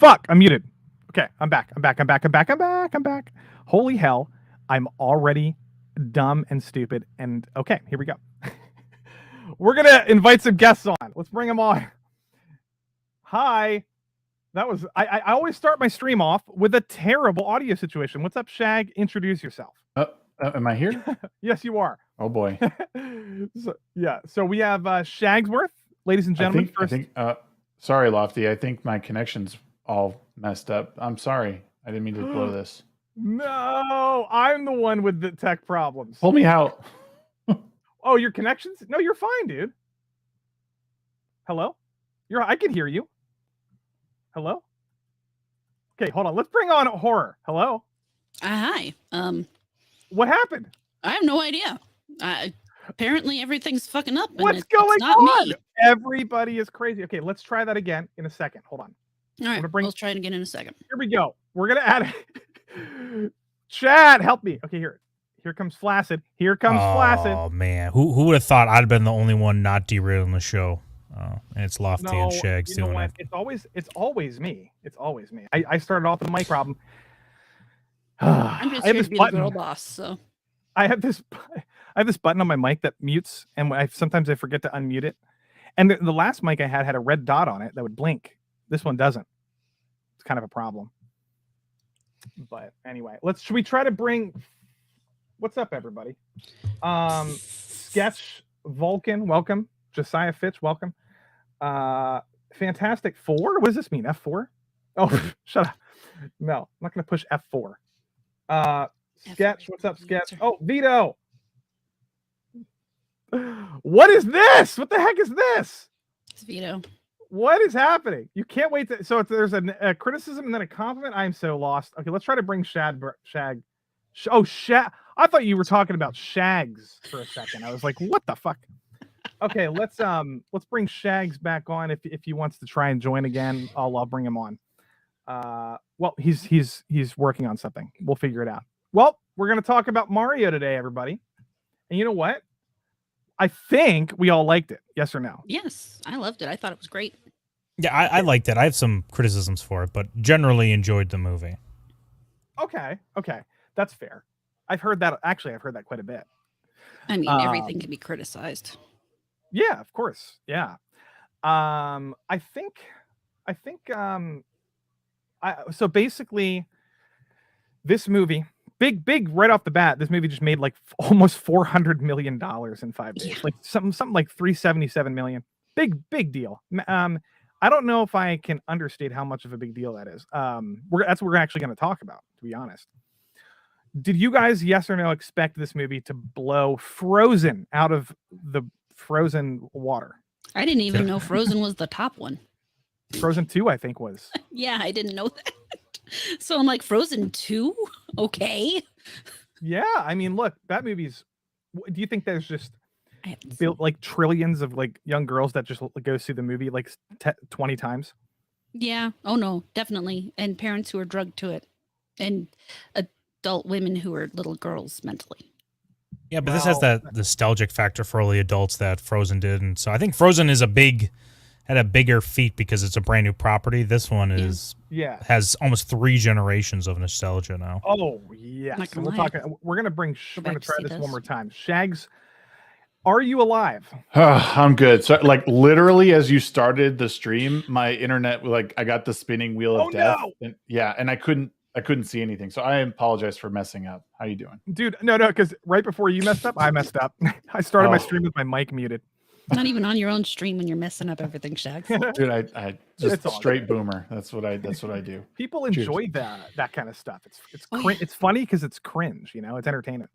Fuck, I'm muted. Okay, I'm back. I'm back. Holy hell, I'm already dumb and stupid. And okay, here we go. We're gonna invite some guests on. Let's bring them on. Hi. That was I always start my stream off with a terrible audio situation. What's up, Shag? Introduce yourself. Am I here? Yes, you are. Oh boy. So we have Shagsworth, ladies and gentlemen. I think sorry, Lofty. I think my connection's all messed up. I'm sorry. I didn't mean to blow this. No, I'm the one with the tech problems. Pull me out. Oh, your connections? No, you're fine, dude. Hello? I can hear you. Hello? Okay, hold on. Let's bring on Horror. Hello? Hi. What happened? I have no idea. Apparently everything's fucking up. What's going on? Me. Everybody is crazy. Okay, let's try that again in a second. Hold on. All right, let's try it again in a second. Here we go. We're going to add Chad, help me. Okay, here comes Flaccid. Here comes Flaccid. Oh, man. Who would have thought I'd have been the only one not derailing the show? And it's Lofty and Shags doing it. It's always me. It's always me. I started off with a mic problem. I'm just here to be the girl boss, so. I have this button on my mic that mutes, and sometimes I forget to unmute it. And the last mic I had a red dot on it that would blink. This one doesn't. It's kind of a problem. But anyway, should we try to bring? What's up, everybody? Sketch Vulcan, welcome. Josiah Fitch, welcome. Fantastic Four. What does this mean? F4? Oh, shut up. No, I'm not going to push F4. Sketch, what's up, Sketch? Oh, Vito. What is this? What the heck is this? It's Vito. What is happening? You can't wait to. So there's a criticism and then a compliment. I'm so lost. Okay, let's try to bring Shag. Oh, Shag. I thought you were talking about Shags for a second. I was like, what the fuck? Okay, let's bring Shags back on if he wants to try and join again. I'll bring him on. Well, he's working on something. We'll figure it out. Well, we're gonna talk about Mario today, everybody. And you know what? I think we all liked it. Yes or no? Yes, I loved it. I thought it was great. Yeah, I liked it. I have some criticisms for it, but generally enjoyed the movie. Okay, that's fair. I've heard that quite a bit. I mean, everything can be criticized. Yeah, of course. Yeah. So basically this movie, big right off the bat, this movie just made like almost $400 million in 5 days. Yeah. Like something like 377 million. Big deal. I don't know if I can understate how much of a big deal that is. That's what we're actually going to talk about, to be honest. Did you guys, yes or no, expect this movie to blow Frozen out of the frozen water? I didn't even know Frozen was the top one. Frozen 2, I think, was. Yeah, I didn't know that. So I'm like, Frozen 2? Okay. Yeah, I mean, look, that movie's. Do you think there's just built like trillions of like young girls that just go see the movie like 20 times? Yeah. Oh no, definitely. And parents who are drugged to it, and adult women who are little girls mentally. Yeah, but this has that nostalgic factor for all the adults that Frozen did, and so I think Frozen is had a bigger feat because it's a brand new property. This one has almost 3 generations of nostalgia now. Oh yes, so we're gonna try this one more time. Shags, are you alive? I'm good. So like literally as you started the stream, my internet, like I got the spinning wheel of death. No. And I couldn't see anything. So I apologize for messing up. How you doing? Dude, no, because right before you messed up, I messed up. I started my stream with my mic muted. Not even on your own stream when you're messing up everything, Shags. Dude, I just straight boomer. That's what I do. People enjoy that kind of stuff. It's funny because it's cringe, it's entertainment.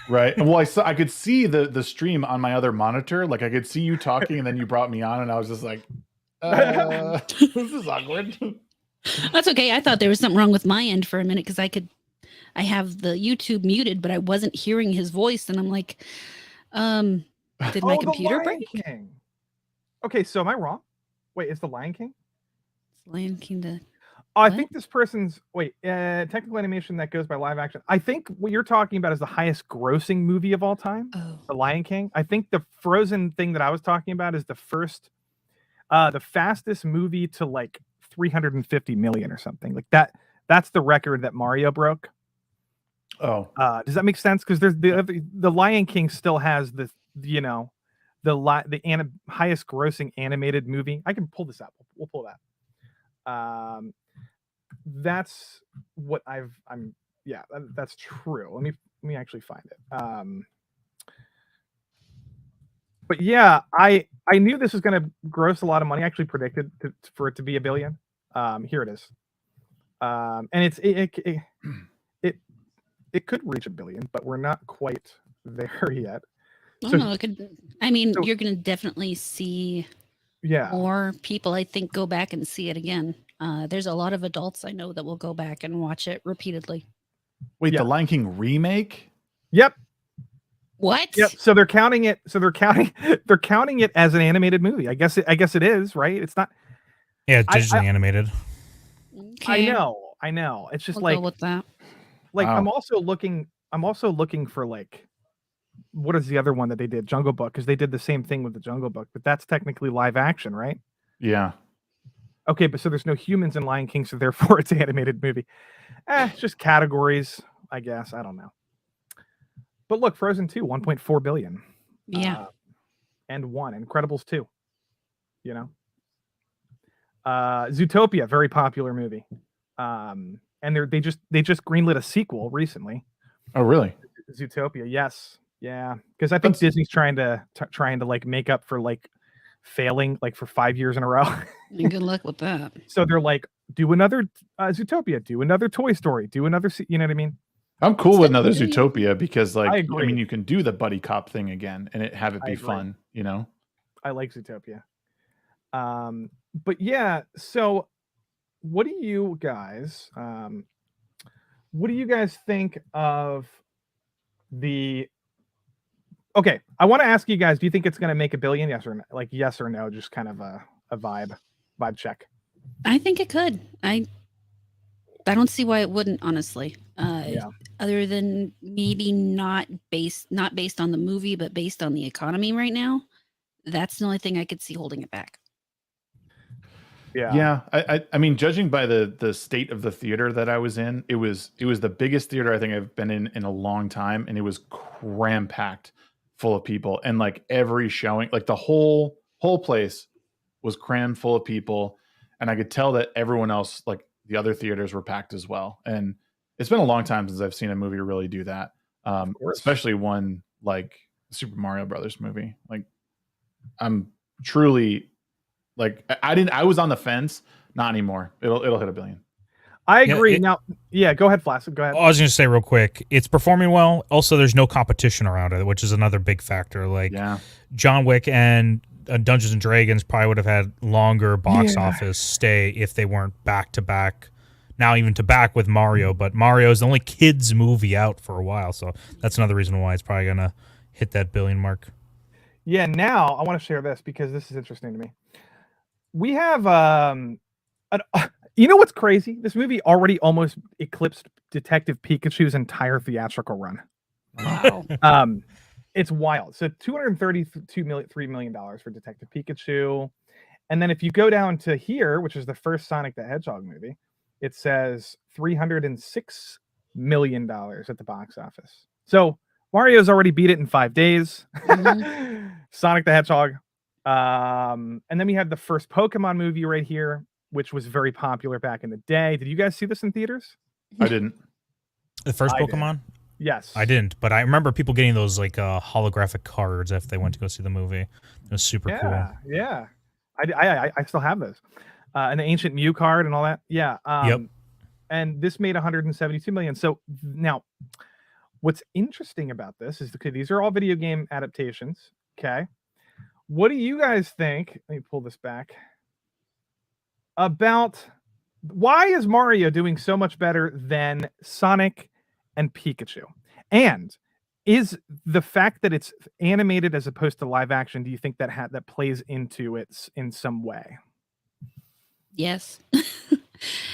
Right. Well, I could see the stream on my other monitor. Like I could see you talking and then you brought me on and I was just like, this is awkward. That's okay. I thought there was something wrong with my end for a minute because I have the YouTube muted, but I wasn't hearing his voice, and I'm like, did my computer break? King. Okay, so am I wrong? Wait, is the Lion King? Is Lion King the? I think this person's technical animation that goes by live action. I think what you're talking about is the highest grossing movie of all time, The Lion King. I think the Frozen thing that I was talking about is the fastest movie to like 350 million or something like that. That's the record that Mario broke. Oh, does that make sense? Because there's the Lion King still has the highest grossing animated movie. I can pull this up. We'll pull that. That's what that's true. Let me actually find it. But yeah, I knew this was going to gross a lot of money. I actually predicted for it to be $1 billion. Here it is. And it could reach $1 billion, but we're not quite there yet. Oh, no, it could. I mean, you're going to definitely see more people, I think, go back and see it again. There's a lot of adults I know that will go back and watch it repeatedly. Wait, the Lion King remake? Yep. What? Yep. So they're counting it. So they're counting it as an animated movie. I guess it is, right? It's not. Yeah, digitally animated. Okay. I know. It's just We'll go with that. Like wow. I'm also looking for like, what is the other one that they did? Jungle Book, because they did the same thing with the Jungle Book, but that's technically live action, right? Yeah. Okay, but so there's no humans in Lion King, so therefore it's an animated movie. It's just categories, I guess. I don't know. But look, Frozen 2, 1.4 billion. Yeah. And Incredibles 2. You know? Zootopia, very popular movie. And they just greenlit a sequel recently. Oh, really? Zootopia, yes. Yeah. Because I think Disney's trying to like make up for like failing like for 5 years in a row. And good luck with that. So they're like, do another Zootopia, do another Toy Story, do another, you know what I mean? I'm cool with another Zootopia because, like, I mean, you can do the buddy cop thing again and have it be fun, you know? I like Zootopia. But yeah, so what do you guys think of the? Okay, I want to ask you guys, do you think it's going to make $1 billion? Yes or no? Like yes or no, just kind of a vibe check. I think it could. I don't see why it wouldn't, honestly. Other than maybe not based on the movie, but based on the economy right now. That's the only thing I could see holding it back. Yeah. I mean, judging by the state of the theater that I was in, it was the biggest theater I think I've been in a long time, and it was cram packed full of people, and like every showing, like the whole place was crammed full of people, and I could tell that everyone else, like the other theaters, were packed as well. And it's been a long time since I've seen a movie really do that, especially one like Super Mario Brothers movie. Like, I'm truly like I was on the fence. Not anymore. It'll hit $1 billion. I agree. Go ahead, Flash. Go ahead. I was going to say real quick, it's performing well. Also, there's no competition around it, which is another big factor. Like John Wick and Dungeons and Dragons probably would have had longer box office stay if they weren't back to back. Now even to back with Mario, but Mario is the only kids movie out for a while, so that's another reason why it's probably gonna hit that $1 billion mark. Yeah. Now I want to share this because this is interesting to me. We have you know what's crazy? This movie already almost eclipsed Detective Pikachu's entire theatrical run. Wow. It's wild. So $3 million for Detective Pikachu. And then if you go down to here, which is the first Sonic the Hedgehog movie, it says $306 million at the box office. So Mario's already beat it in 5 days. Mm-hmm. Sonic the Hedgehog. And then we had the first Pokemon movie right here, which was very popular back in the day. Did you guys see this in theaters? I didn't. The first Pokemon? Yes. I didn't, but I remember people getting those like holographic cards if they went to go see the movie. It was super cool. Yeah. I still have those. And the Ancient Mew card and all that. Yeah. Yep. And this made 172 million. So now what's interesting about this is these are all video game adaptations. Okay. What do you guys think? Let me pull this back. About why is Mario doing so much better than Sonic and Pikachu? And is the fact that it's animated as opposed to live action, do you think that plays into it in some way? Yes.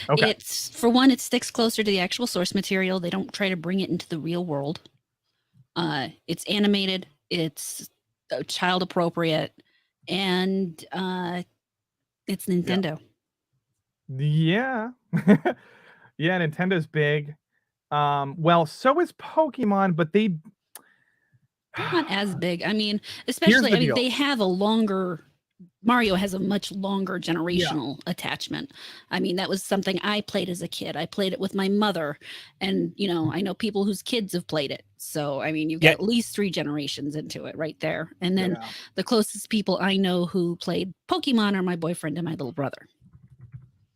Okay. It's, for one, it sticks closer to the actual source material. They don't try to bring it into the real world. It's animated. It's child appropriate, and it's Nintendo. Yeah. Yeah, Nintendo's big. Well, so is Pokemon, but they're not as big. I mean, Here's especially, the I mean, deal. they have a longer. Mario has a much longer Yeah. generational attachment. I mean, that was something I played as a kid. I played it with my mother, and you know, I know people whose kids have played it. So, I mean, you've got Yeah. at least 3 generations into it right there. And then Yeah. the closest people I know who played Pokemon are my boyfriend and my little brother.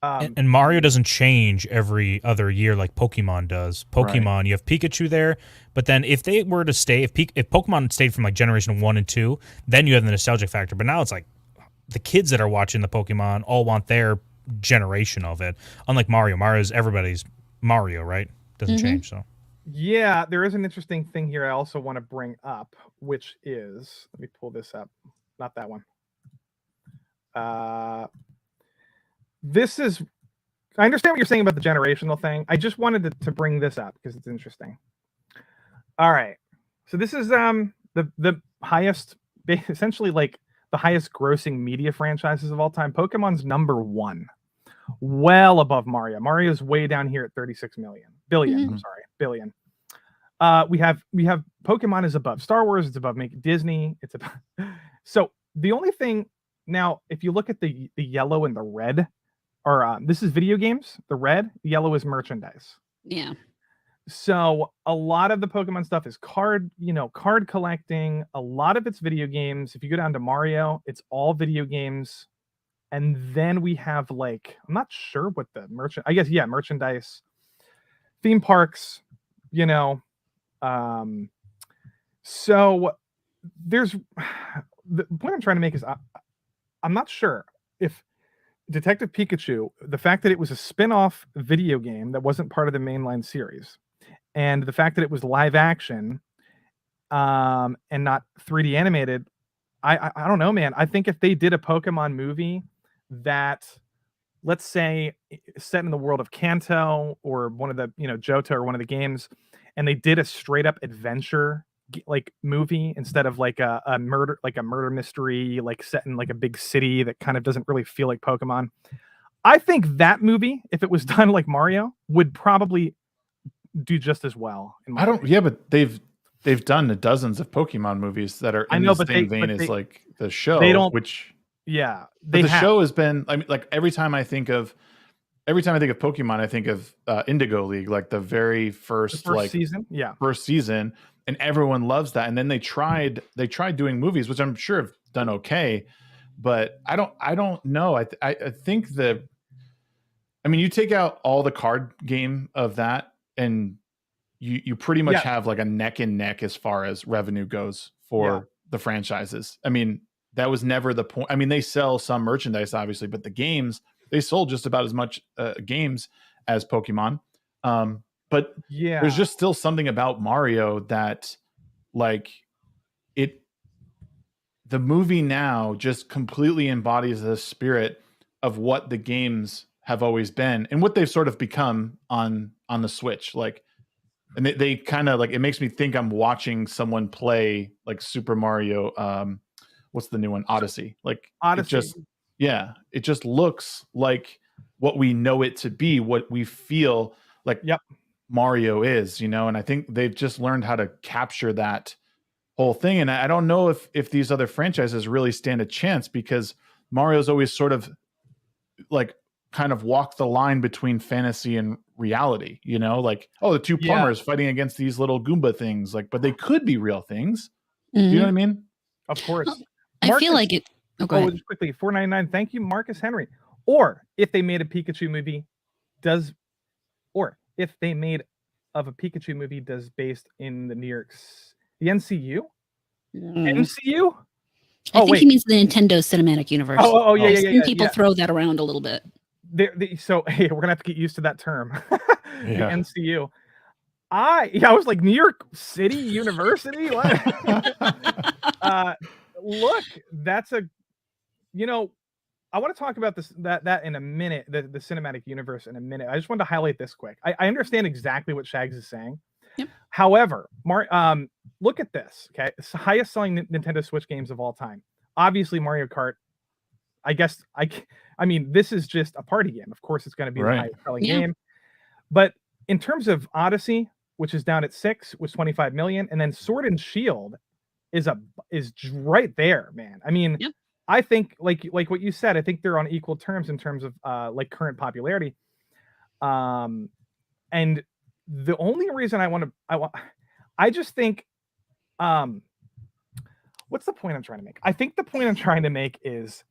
And Mario doesn't change every other year like Pokemon does. Pokemon, you have Pikachu there, but then if they were to stay, if Pokemon stayed from like generation 1 and 2, then you have the nostalgic factor. But now it's like the kids that are watching the Pokemon all want their generation of it. Unlike Mario, Mario's everybody's Mario, right? Doesn't change. So yeah, there is an interesting thing here I also want to bring up, which is, let me pull this up. Not that one. This is, I understand what you're saying about the generational thing. I just wanted to bring this up because it's interesting. All right. So this is the highest, essentially like the highest grossing media franchises of all time. Pokemon's #1, well above Mario. Mario's way down here at 36 billion. I'm sorry, billion. We have Pokemon is above Star Wars. It's above Disney. It's above. So the only thing now, if you look at the yellow and the red, or this is video games. The red, the yellow is merchandise. Yeah. So a lot of the Pokemon stuff is card collecting. A lot of it's video games. If you go down to Mario, it's all video games. And then we have like, I'm not sure what the merchandise, theme parks, so there's the point I'm trying to make is I'm not sure if Detective Pikachu, the fact that it was a spin-off video game that wasn't part of the mainline series, and the fact that it was live action, and not 3D animated, I don't know, man. I think if they did a Pokemon movie that, let's say, set in the world of Kanto or one of the, Johto or one of the games, and they did a straight up adventure like movie instead of like a murder mystery, like set in like a big city that kind of doesn't really feel like Pokemon. I think that movie, if it was done like Mario, would probably do just as well. But they've done dozens of Pokemon movies that are in the same vein as like the show. They don't. Which the show has been. I mean, like every time I think of Pokemon, I think of Indigo League, like the very first season. Yeah, first season, and everyone loves that. And then they tried doing movies, which I'm sure have done okay, but I don't know. I think I mean, you take out all the card game of that, and you pretty much have like a neck and neck as far as revenue goes for the franchises. I mean, that was never the point. I mean, they sell some merchandise, obviously, but the games, they sold just about as much games as Pokemon. But there's just still something about Mario that, like, the movie now just completely embodies the spirit of what the games have always been and what they've sort of become on the Switch. Like, and they kind of like, it makes me think I'm watching someone play like Super Mario. What's the new one? Odyssey. Like Odyssey. It just looks like what we know it to be, what we feel like Mario is, and I think they've just learned how to capture that whole thing. And I don't know if these other franchises really stand a chance, because Mario's always sort of like kind of walk the line between fantasy and reality, like, oh, the two plumbers fighting against these little Goomba things, like, but they could be real things. Do you know what I mean? Of course. I feel like it. Just quickly, $4.99. Thank you, Marcus Henry. Or if they made a Pikachu movie, based in the the NCU? MCU? I think he means the Nintendo Cinematic Universe. Yeah. People throw that around a little bit. So hey, we're gonna have to get used to that term. The MCU. I was like, New York City University. What? Look, that's I want to talk about that in a minute. The cinematic universe in a minute. I just wanted to highlight this quick. I understand exactly what Shags is saying. Yep. However, look at this. Okay, it's the highest selling Nintendo Switch games of all time. Obviously, Mario Kart I guess I mean, this is just a party game. Of course, it's going to be the highest selling game. But in terms of Odyssey, which is down at 6 with 25 million, and then Sword and Shield is right there, man. I mean, I think like what you said, I think they're on equal terms in terms of like current popularity. And the only reason I just think what's the point I'm trying to make? I think the point I'm trying to make is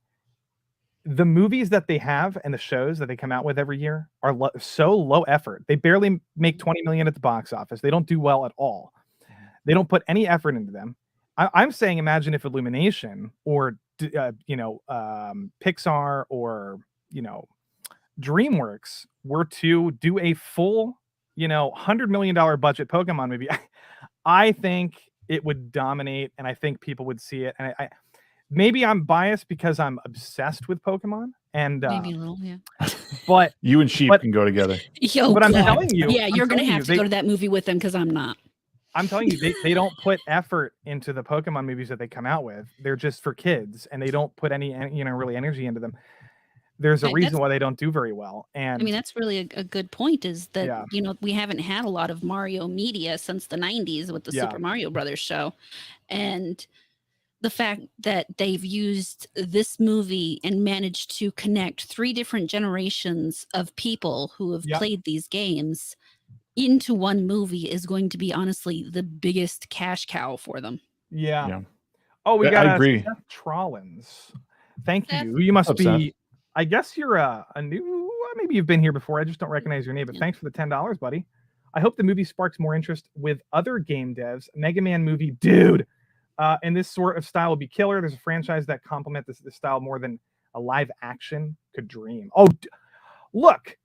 the movies that they have and the shows that they come out with every year are so low effort. They barely make 20 million at the box office. They don't do well at all. They don't put any effort into them. I'm saying, imagine if Illumination or Pixar or DreamWorks were to do a full $100 million budget Pokemon movie. I think it would dominate, and I think people would see it. And I maybe I'm biased because I'm obsessed with Pokemon, and maybe a little, yeah. But you and Sheep can go together. But I'm telling you, you're gonna have to go to that movie with them because I'm not. I'm telling you, they don't put effort into the Pokemon movies that they come out with. They're just for kids, and they don't put any really energy into them. There's a reason why they don't do very well. And I mean, that's really a good point, is that we haven't had a lot of Mario media since the 90s with the Super Mario Brothers show, and the fact that they've used this movie and managed to connect 3 different generations of people who have played these games into one movie is going to be honestly the biggest cash cow for them. Yeah. Oh, we got Seth Trollins. Thank you. You must be, I guess you're a new, maybe you've been here before. I just don't recognize your name, but thanks for the $10, buddy. I hope the movie sparks more interest with other game devs. Mega Man movie, dude. And this sort of style will be killer. There's a franchise that complement this style more than a live action could dream. Oh, look.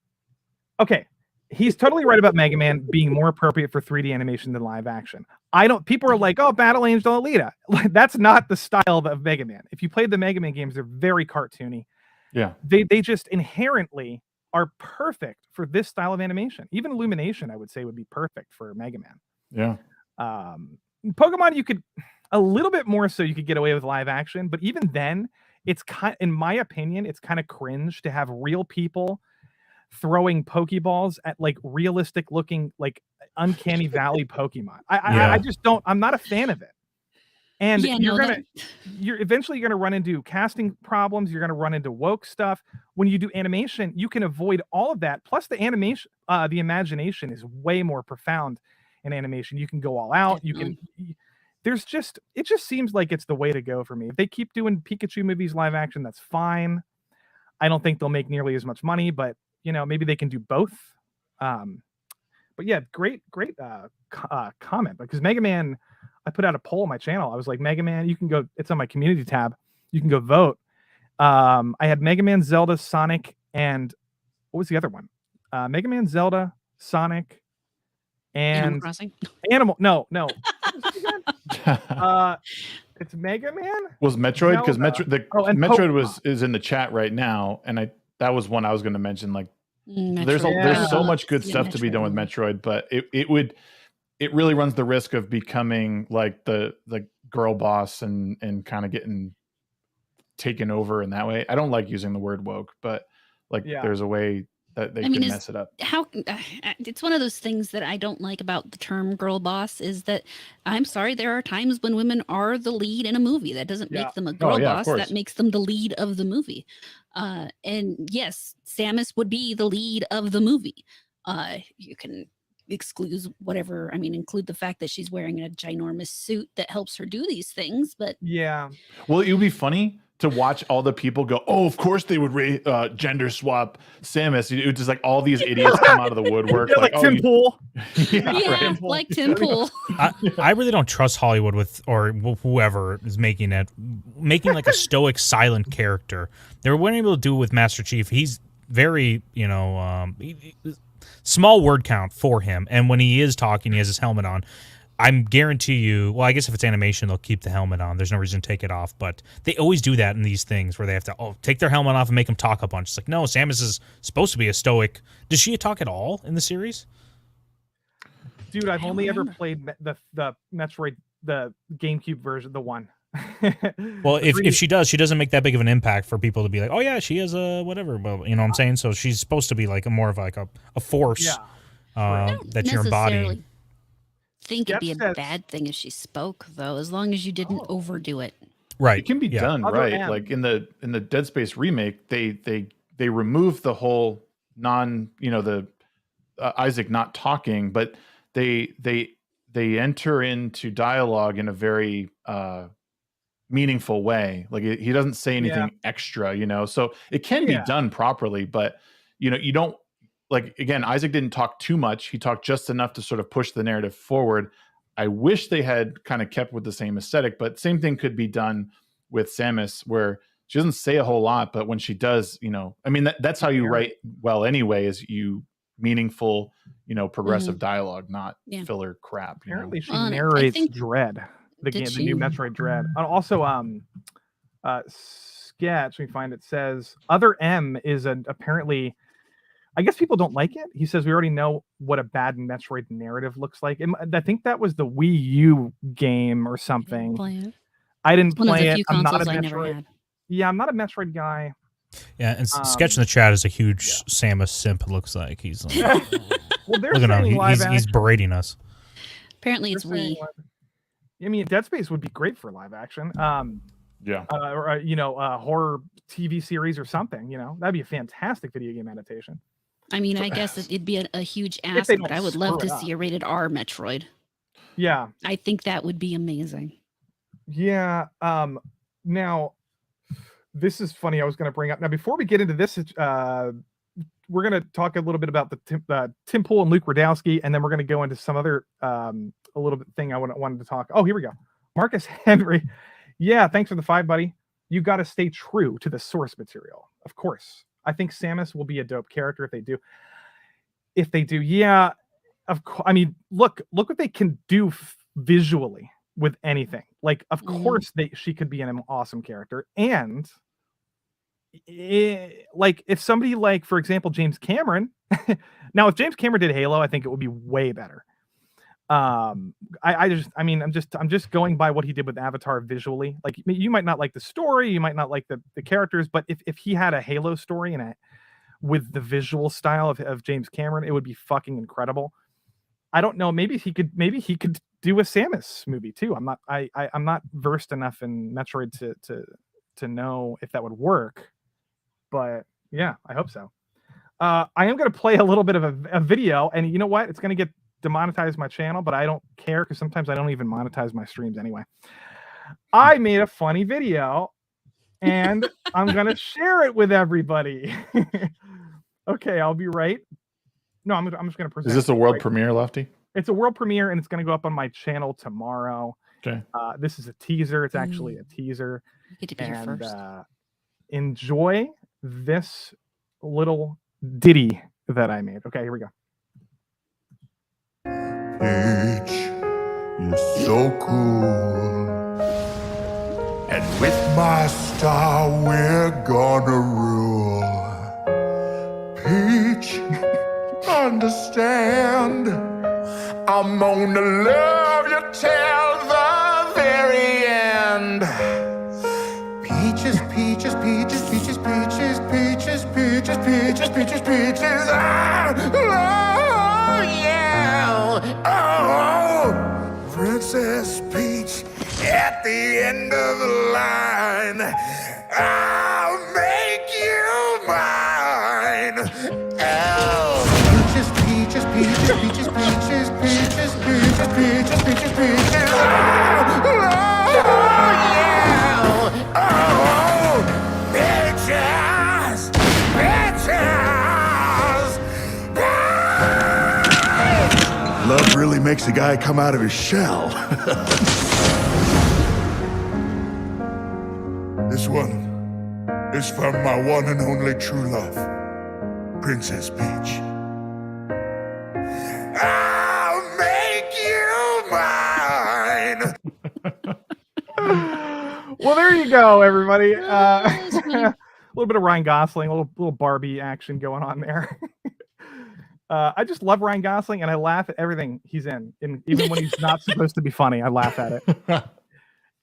Okay. He's totally right about Mega Man being more appropriate for 3D animation than live action. People are like, oh, Battle Angel Alita. That's not the style of Mega Man. If you played the Mega Man games, they're very cartoony. Yeah. They just inherently are perfect for this style of animation. Even Illumination, I would say, would be perfect for Mega Man. Yeah. Pokemon, you could a little bit more so you could get away with live action, but even then, it's in my opinion, it's kind of cringe to have real people throwing Pokeballs at like realistic looking, like Uncanny Valley Pokemon. I just don't. I'm not a fan of it. And you're eventually gonna run into casting problems. You're gonna run into woke stuff. When you do animation, you can avoid all of that. Plus, the animation, the imagination is way more profound in animation. You can go all out. You can. It just seems like it's the way to go for me. If they keep doing Pikachu movies live action, that's fine. I don't think they'll make nearly as much money, but maybe they can do both. But yeah, great comment, because Mega Man, I put out a poll on my channel. I was like, Mega Man, you can go, it's on my community tab. You can go vote. I had Mega Man, Zelda, Sonic, and what was the other one? Mega Man, Zelda, Sonic, and Animal Crossing. No. It's Mega Man. Was Metroid, because Metroid is in the chat right now, and that was one I was going to mention. Like, there's so much good stuff to be done with Metroid, but it really runs the risk of becoming like the girl boss and kind of getting taken over in that way. I don't like using the word woke, but there's a way that they can mess it up. It's one of those things that I don't like about the term girl boss, is that, I'm sorry, there are times when women are the lead in a movie. That doesn't make them a girl boss. That makes them the lead of the movie. And yes, Samus would be the lead of the movie. You can include the fact that she's wearing a ginormous suit that helps her do these things, but well, it would be funny to watch all the people go, oh, of course they would gender swap Samus. It was just like all these idiots come out of the woodwork. Like Tim Pool. Like Tim Pool. I really don't trust Hollywood or whoever is making like a stoic, silent character. They were able to do it with Master Chief. He's very, small word count for him. And when he is talking, he has his helmet on. I'm guarantee you, well, I guess if it's animation, they'll keep the helmet on. There's no reason to take it off, but they always do that in these things where they have to take their helmet off and make them talk a bunch. It's like, no, Samus is supposed to be a stoic. Does she talk at all in the series? Dude, I've only ever played the Metroid, the GameCube version, the one. Well, if she does, she doesn't make that big of an impact for people to be like, oh yeah, she has a whatever. Well, you know what I'm saying? So she's supposed to be like more of like a force that you're embodying. I think it'd be a bad thing if she spoke, though, as long as you didn't overdo it. Right, it can be done right. Like in the Dead Space remake, they removed the whole the Isaac not talking, but they enter into dialogue in a very meaningful way. Like he doesn't say anything extra, so it can be done properly, but you don't. Like, again, Isaac didn't talk too much. He talked just enough to sort of push the narrative forward. I wish they had kind of kept with the same aesthetic, but same thing could be done with Samus, where she doesn't say a whole lot, but when she does, I mean, that's how you write well anyway, is you meaningful, progressive dialogue, not filler crap. Apparently she narrates Dread, the new Metroid Dread. And also, sketch, we find it says, Other M is apparently... I guess people don't like it. He says we already know what a bad Metroid narrative looks like. I think that was the Wii U game or something. I didn't play it. I'm not a Metroid. Yeah, I'm not a Metroid guy. Yeah, and Sketch in the chat is a huge Samus simp. It looks like he's like, well, they're look at him. He's berating us. Apparently, it's Wii. I mean, Dead Space would be great for live action. Or horror TV series or something. That'd be a fantastic video game adaptation. I mean, I guess it'd be a huge ask, but I would love to see a rated R Metroid. Yeah. I think that would be amazing. Yeah. Now, this is funny. I was going to bring up... Now, before we get into this, we're going to talk a little bit about the Tim Pool and Luke Radowski, and then we're going to go into some other a little bit thing I wanted to talk... Oh, here we go. Marcus Henry. Yeah, thanks for the 5, buddy. You got to stay true to the source material. Of course. I think Samus will be a dope character if they do. Yeah, of course. I mean, look what they can do visually with anything. Like, of course, she could be an awesome character. And like, if somebody like, for example, James Cameron. Now, if James Cameron did Halo, I think it would be way better. I'm just going by what he did with Avatar visually. Like, you might not like the story, you might not like the characters, but if he had a Halo story with the visual style of James Cameron, it would be fucking incredible. I don't know, maybe he could do a Samus movie too. I'm not versed enough in Metroid to know if that would work, but yeah, I hope so. I am going to play a little bit of a video, and you know what, it's going to get demonetize my channel, but I don't care because sometimes I don't even monetize my streams anyway. I made a funny video and I'm gonna share it with everybody. Okay, I'll be right. No, I'm just gonna present. Is this a world premiere, Lofty? It's a world premiere and it's gonna go up on my channel tomorrow. Okay. This is a teaser. It's actually a teaser. You get to be here first. Enjoy this little ditty that I made. Okay, here we go. Peach, you're so cool. And with my star, we're gonna rule. Peach, understand, I'm gonna love you till the very end. Peaches, peaches, peaches, peaches, peaches, peaches, peaches, peaches, peaches, peaches. Oh, yeah. Oh, Princess Peach, at the end of the line, I'll make you mine. Oh, peaches, peaches, peaches, peaches, peaches, peaches, peaches, peaches, peaches, peaches. Oh, yeah. Oh, peaches, peaches. Love really makes a guy come out of his shell. This one is from my one and only true love, Princess Peach. I'll make you mine. Well, there you go, everybody. A little bit of Ryan Gosling, a little Barbie action going on there. I just love Ryan Gosling, and I laugh at everything he's in. Even when he's not supposed to be funny, I laugh at it.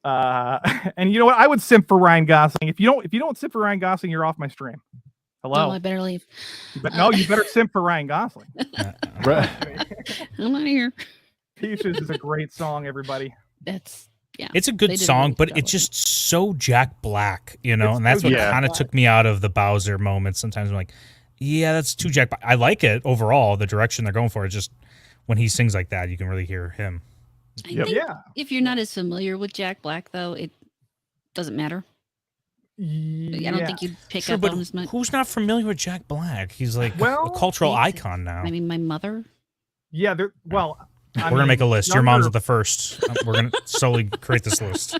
And you know what? I would simp for Ryan Gosling. If you don't simp for Ryan Gosling, you're off my stream. Hello. Oh, I better leave. But no, you better simp for Ryan Gosling. Right. I'm not here. Peaches is a great song, everybody. It's a good song, but it's just so Jack Black, you know, and that's what kind of took me out of the Bowser moment. Sometimes I'm like, yeah, that's too Jack Black. I like it overall, the direction they're going for. It's just when he sings like that, you can really hear him. I think if you're not as familiar with Jack Black, though, it doesn't matter. I don't think you'd pick up on as much. Who's not familiar with Jack Black? He's like a cultural icon now. I mean, my mother. Yeah, we're gonna make a list. Your mom's at the first. We're gonna slowly create this list.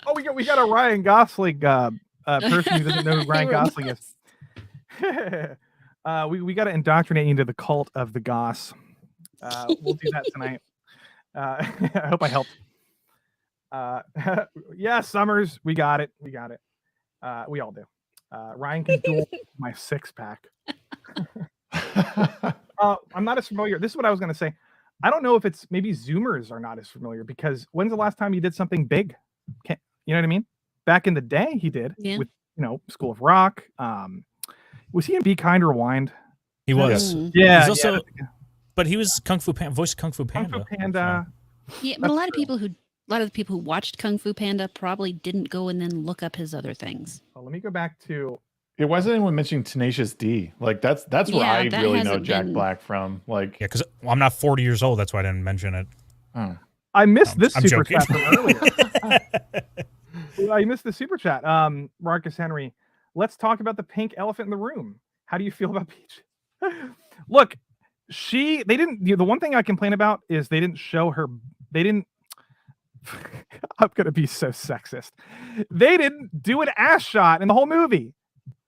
Oh, we got a Ryan Gosling person who doesn't know who Ryan Gosling is. We got to indoctrinate you into the cult of the Goss. We'll do that tonight. I hope I helped. Yeah, Summers, we got it. We all do. Ryan can duel my 6-pack. I'm not as familiar. This is what I was going to say. I don't know if it's maybe Zoomers are not as familiar because when's the last time he did something big? You know what I mean? Back in the day, he did with School of Rock. Was he in Be Kind or Rewind? He was. Yeah. He's also, but he was Kung Fu Panda, voiced Kung Fu Panda. Kung Fu Panda. Yeah, but a lot of the people who watched Kung Fu Panda probably didn't go and then look up his other things. Well, let me go back to. It wasn't anyone mentioning Tenacious D. Like that's where I really know Jack Black from. Like, because I'm not 40 years old. That's why I didn't mention it. Oh. I missed this super chat from earlier. I missed the super chat. Marcus Henry, let's talk about the pink elephant in the room. How do you feel about Peach? Look, they didn't. The one thing I complain about is they didn't show her. They didn't. I'm gonna be so sexist. They didn't do an ass shot in the whole movie,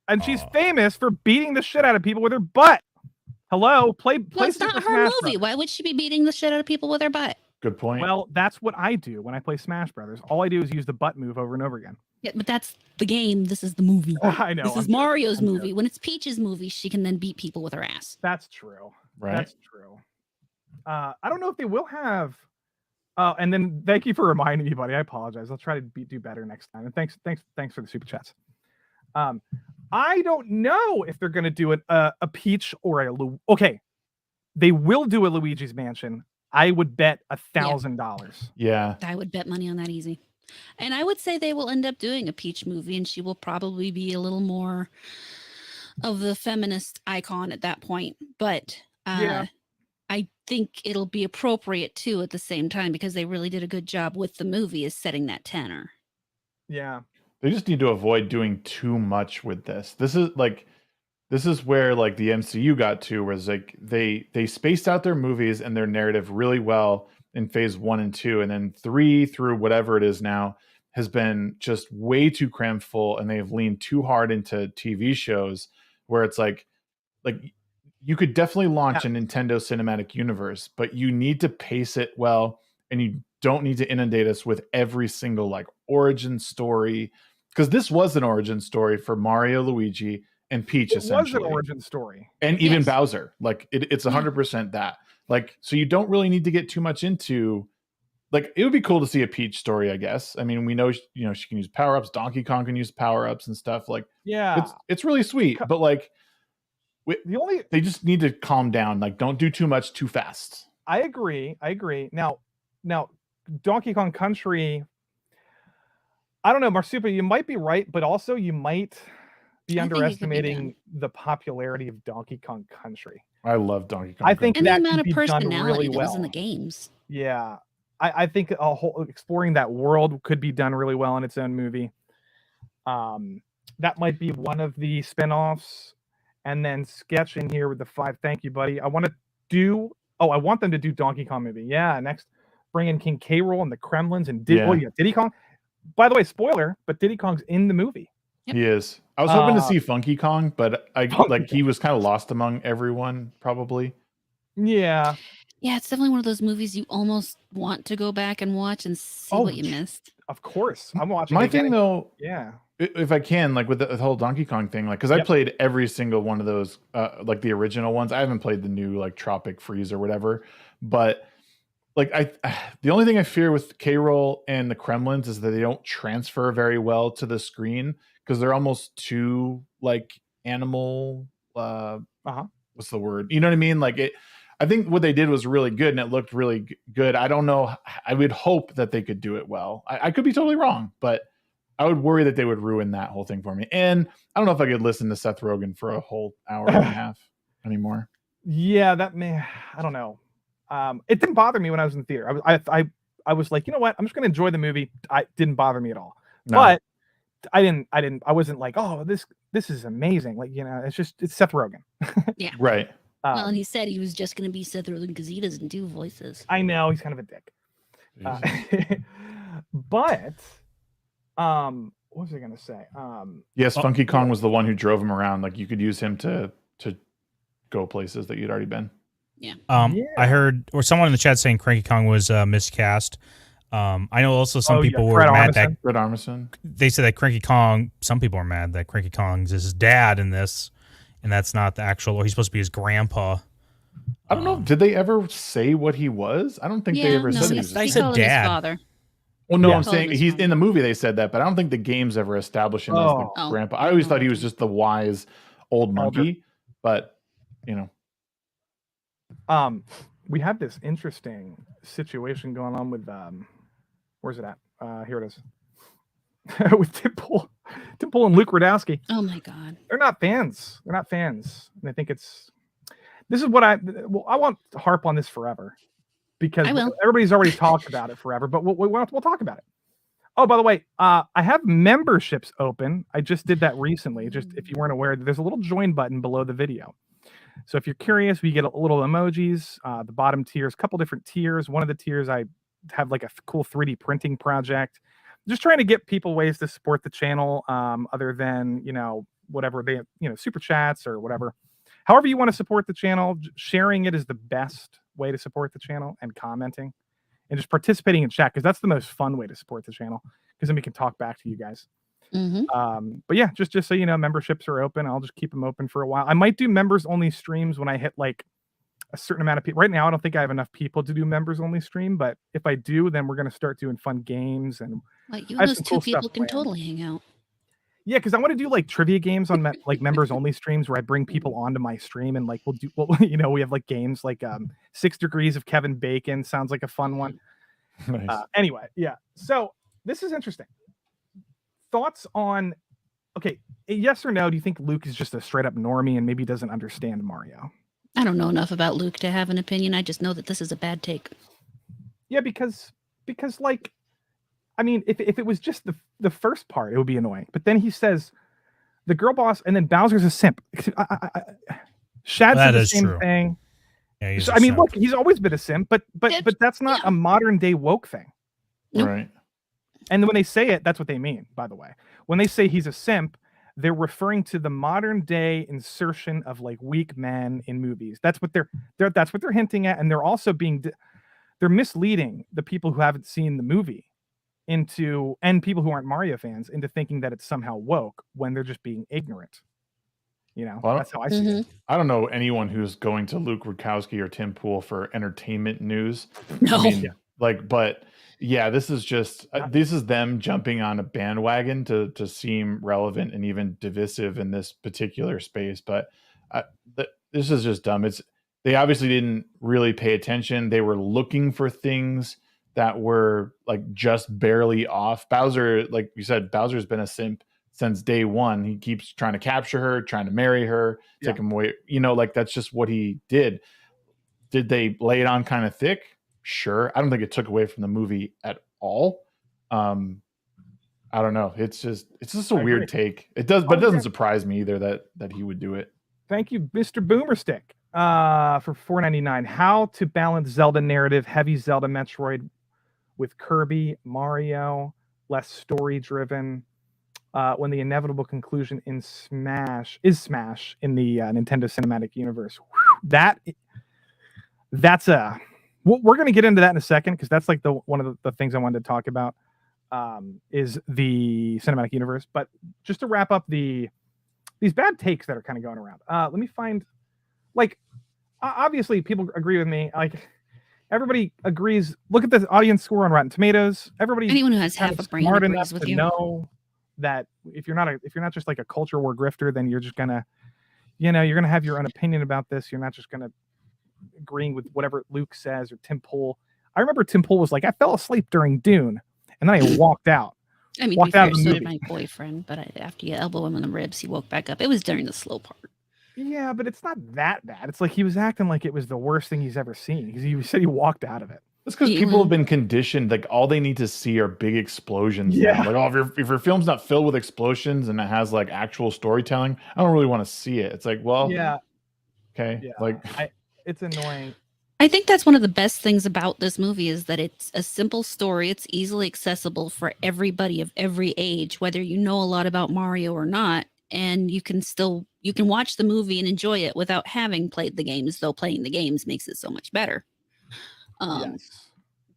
and she's famous for beating the shit out of people with her butt. Hello, play. Well, it's not her movie. Why would she be beating the shit out of people with her butt? Good point. Well, that's what I do when I play Smash Brothers. All I do is use the butt move over and over again. Yeah, but that's the game. This is the movie. I know. This is Mario's movie. When it's Peach's movie, she can then beat people with her ass. That's true. Right. That's true. I don't know if they will have. And then thank you for reminding me, buddy. I apologize. I'll try to do better next time. And thanks for the super chats. I don't know if they're going to do a Peach or okay. They will do a Luigi's Mansion. I would bet $1,000. Yeah. I would bet money on that easy. And I would say they will end up doing a Peach movie, and she will probably be a little more of the feminist icon at that point. But I think it'll be appropriate too at the same time because they really did a good job with the movie is setting that tenor. Yeah. They just need to avoid doing too much with this. This is where like the MCU got to, where it's like they spaced out their movies and their narrative really well in phase 1 and 2, and then 3 through whatever it is now has been just way too crammed full, and they've leaned too hard into TV shows where it's like you could definitely launch a Nintendo cinematic universe, but you need to pace it well, and you don't need to inundate us with every single like origin story, because this was an origin story for Mario, Luigi, and Peach. It essentially was an origin story, and even Bowser. Like it's 100% that. Like, so you don't really need to get too much into. Like, it would be cool to see a Peach story, I guess. I mean, we know she can use power ups. Donkey Kong can use power ups and stuff. Like, it's really sweet, but like. They just need to calm down. Like, don't do too much too fast. I agree. Now, Donkey Kong Country. I don't know, Marsupa. You might be right, but also you might be underestimating the popularity of Donkey Kong Country. I love Donkey Kong. I think and that the amount of personality really that was in the games. Yeah, I think exploring that world could be done really well in its own movie. That might be one of the spinoffs. And then sketch in here with the 5. Thank you, buddy. I want them to do Donkey Kong movie. Yeah, next bring in King K. Rool and the Kremlins and Diddy Kong. By the way, spoiler, but Diddy Kong's in the movie. Yep. He is. I was hoping to see Funky Kong, but he was kind of lost among everyone, probably. Yeah. Yeah, it's definitely one of those movies you almost want to go back and watch and see what you missed. Of course. I'm watching. My thing though, yeah. If I can, like with the whole Donkey Kong thing, like, because I played every single one of those, like the original ones. I haven't played the new like Tropic Freeze or whatever, but the only thing I fear with K-Roll and the Kremlins is that they don't transfer very well to the screen because they're almost too like animal. What's the word? You know what I mean? Like it. I think what they did was really good and it looked really good. I don't know. I would hope that they could do it well. I could be totally wrong, but I would worry that they would ruin that whole thing for me. And I don't know if I could listen to Seth Rogen for a whole hour and a half anymore. Yeah, I don't know. It didn't bother me when I was in the theater. I was like, you know what? I'm just gonna enjoy the movie. It didn't bother me at all. No. But I wasn't like, oh, this is amazing. Like, you know, it's Seth Rogen. Yeah. Right. Well, and he said he was just going to be Seth Rogen because he doesn't do voices. I know he's kind of a dick. But what was I going to say? Yes, Funky Kong was the one who drove him around. Like you could use him to go places that you'd already been. Yeah. I heard, or someone in the chat saying Cranky Kong was miscast. I know also some people were mad that Fred Armisen. They said that Cranky Kong. Some people are mad that Cranky Kong's his dad in this, and that's not the actual. Or he's supposed to be his grandpa. I don't know. Did they ever say what he was? I don't think they ever said he was. They said dad. His father. Well, no, I'm saying he's in the movie. They said that, but I don't think the games ever established him as the grandpa. I always thought he was just the wise old monkey, but you know. We had this interesting situation going on with where's it at? Here it is. With Tim Pool and Luke Radowski. Oh my God. They're not fans. And I think this is what I want to harp on this forever because everybody's already talked about it forever, but we'll talk about it. Oh, by the way, I have memberships open. I just did that recently. Just if you weren't aware, there's a little join button below the video. So if you're curious, we get a little emojis. The bottom tiers, a couple different tiers. One of the tiers, I have like a cool 3D printing project. Just trying to get people ways to support the channel, other than whatever they super chats or whatever. However you want to support the channel, sharing it is the best way to support the channel, and commenting and just participating in chat because that's the most fun way to support the channel because then we can talk back to you guys. Mm-hmm. But yeah, just so you know, memberships are open. I'll just keep them open for a while. I might do members only streams when I hit like a certain amount of people. Right now, I don't think I have enough people to do members only stream, but if I do, then we're going to start doing fun games and like you and those two people can totally hang out. Yeah, because I want to do like trivia games on like members only streams where I bring people onto my stream and like we have like games like 6 Degrees of Kevin Bacon sounds like a fun one. Nice. Anyway, yeah. So this is interesting. Thoughts on yes or no? Do you think Luke is just a straight up normie and maybe doesn't understand Mario? I don't know enough about Luke to have an opinion. I just know that this is a bad take. Yeah, because like, I mean, if it was just the first part, it would be annoying. But then he says the girl boss, and then Bowser's a simp. Shad said the same thing. Yeah, I mean, look, he's always been a simp, but that's not a modern day woke thing, right? And when they say it, that's what they mean. By the way, when they say he's a simp, they're referring to the modern day insertion of like weak men in movies. That's what they're hinting at, and they're also they're misleading the people who haven't seen the movie and people who aren't Mario fans into thinking that it's somehow woke when they're just being ignorant. That's how I see it. I don't know anyone who's going to Luke Rudkowski or Tim Pool for entertainment news. No, I mean, but yeah, this is just this is them jumping on a bandwagon to seem relevant and even divisive in this particular space. But this is just dumb. They obviously didn't really pay attention. They were looking for things that were like just barely off. Bowser, like you said, Bowser's been a simp since day one. He keeps trying to capture her, trying to marry her, take him away. Like that's just what he did. Did they lay it on kind of thick? Sure. I don't think it took away from the movie at all. I don't know. It's just a weird take. It doesn't surprise me either that he would do it. Thank you, Mr. Boomerstick, for $4.99. How to balance Zelda narrative, heavy Zelda Metroid with Kirby, Mario, less story driven. When the inevitable conclusion in Smash in the Nintendo Cinematic Universe. That's we're going to get into that in a second because that's like one of the things I wanted to talk about is the Cinematic Universe. But just to wrap up these bad takes that are kind of going around. Let me find, like, obviously people agree with me. Like, everybody agrees. Look at the audience score on Rotten Tomatoes. Anyone who has half a brain smart agrees enough with to you. know that if you're not just like a culture war grifter, then you're just gonna, you're gonna have your own opinion about this. You're not just gonna agreeing with whatever Luke says or Tim Pool. I remember Tim Pool was like, I fell asleep during Dune, and then I walked out. I mean, to be fair, so did my boyfriend, but after you elbow him in the ribs, he woke back up. It was during the slow part. Yeah, but it's not that bad. It's like he was acting like it was the worst thing he's ever seen because he said he walked out of it. That's because people have been conditioned. Like all they need to see are big explosions. Yeah. Like, oh, if your film's not filled with explosions and it has like actual storytelling, I don't really want to see it. It's like, well, yeah, okay, yeah. like it's annoying. I think that's one of the best things about this movie is that it's a simple story. It's easily accessible for everybody of every age, whether you know a lot about Mario or not. And you can watch the movie and enjoy it without having played the games, though playing the games makes it so much better. Yes.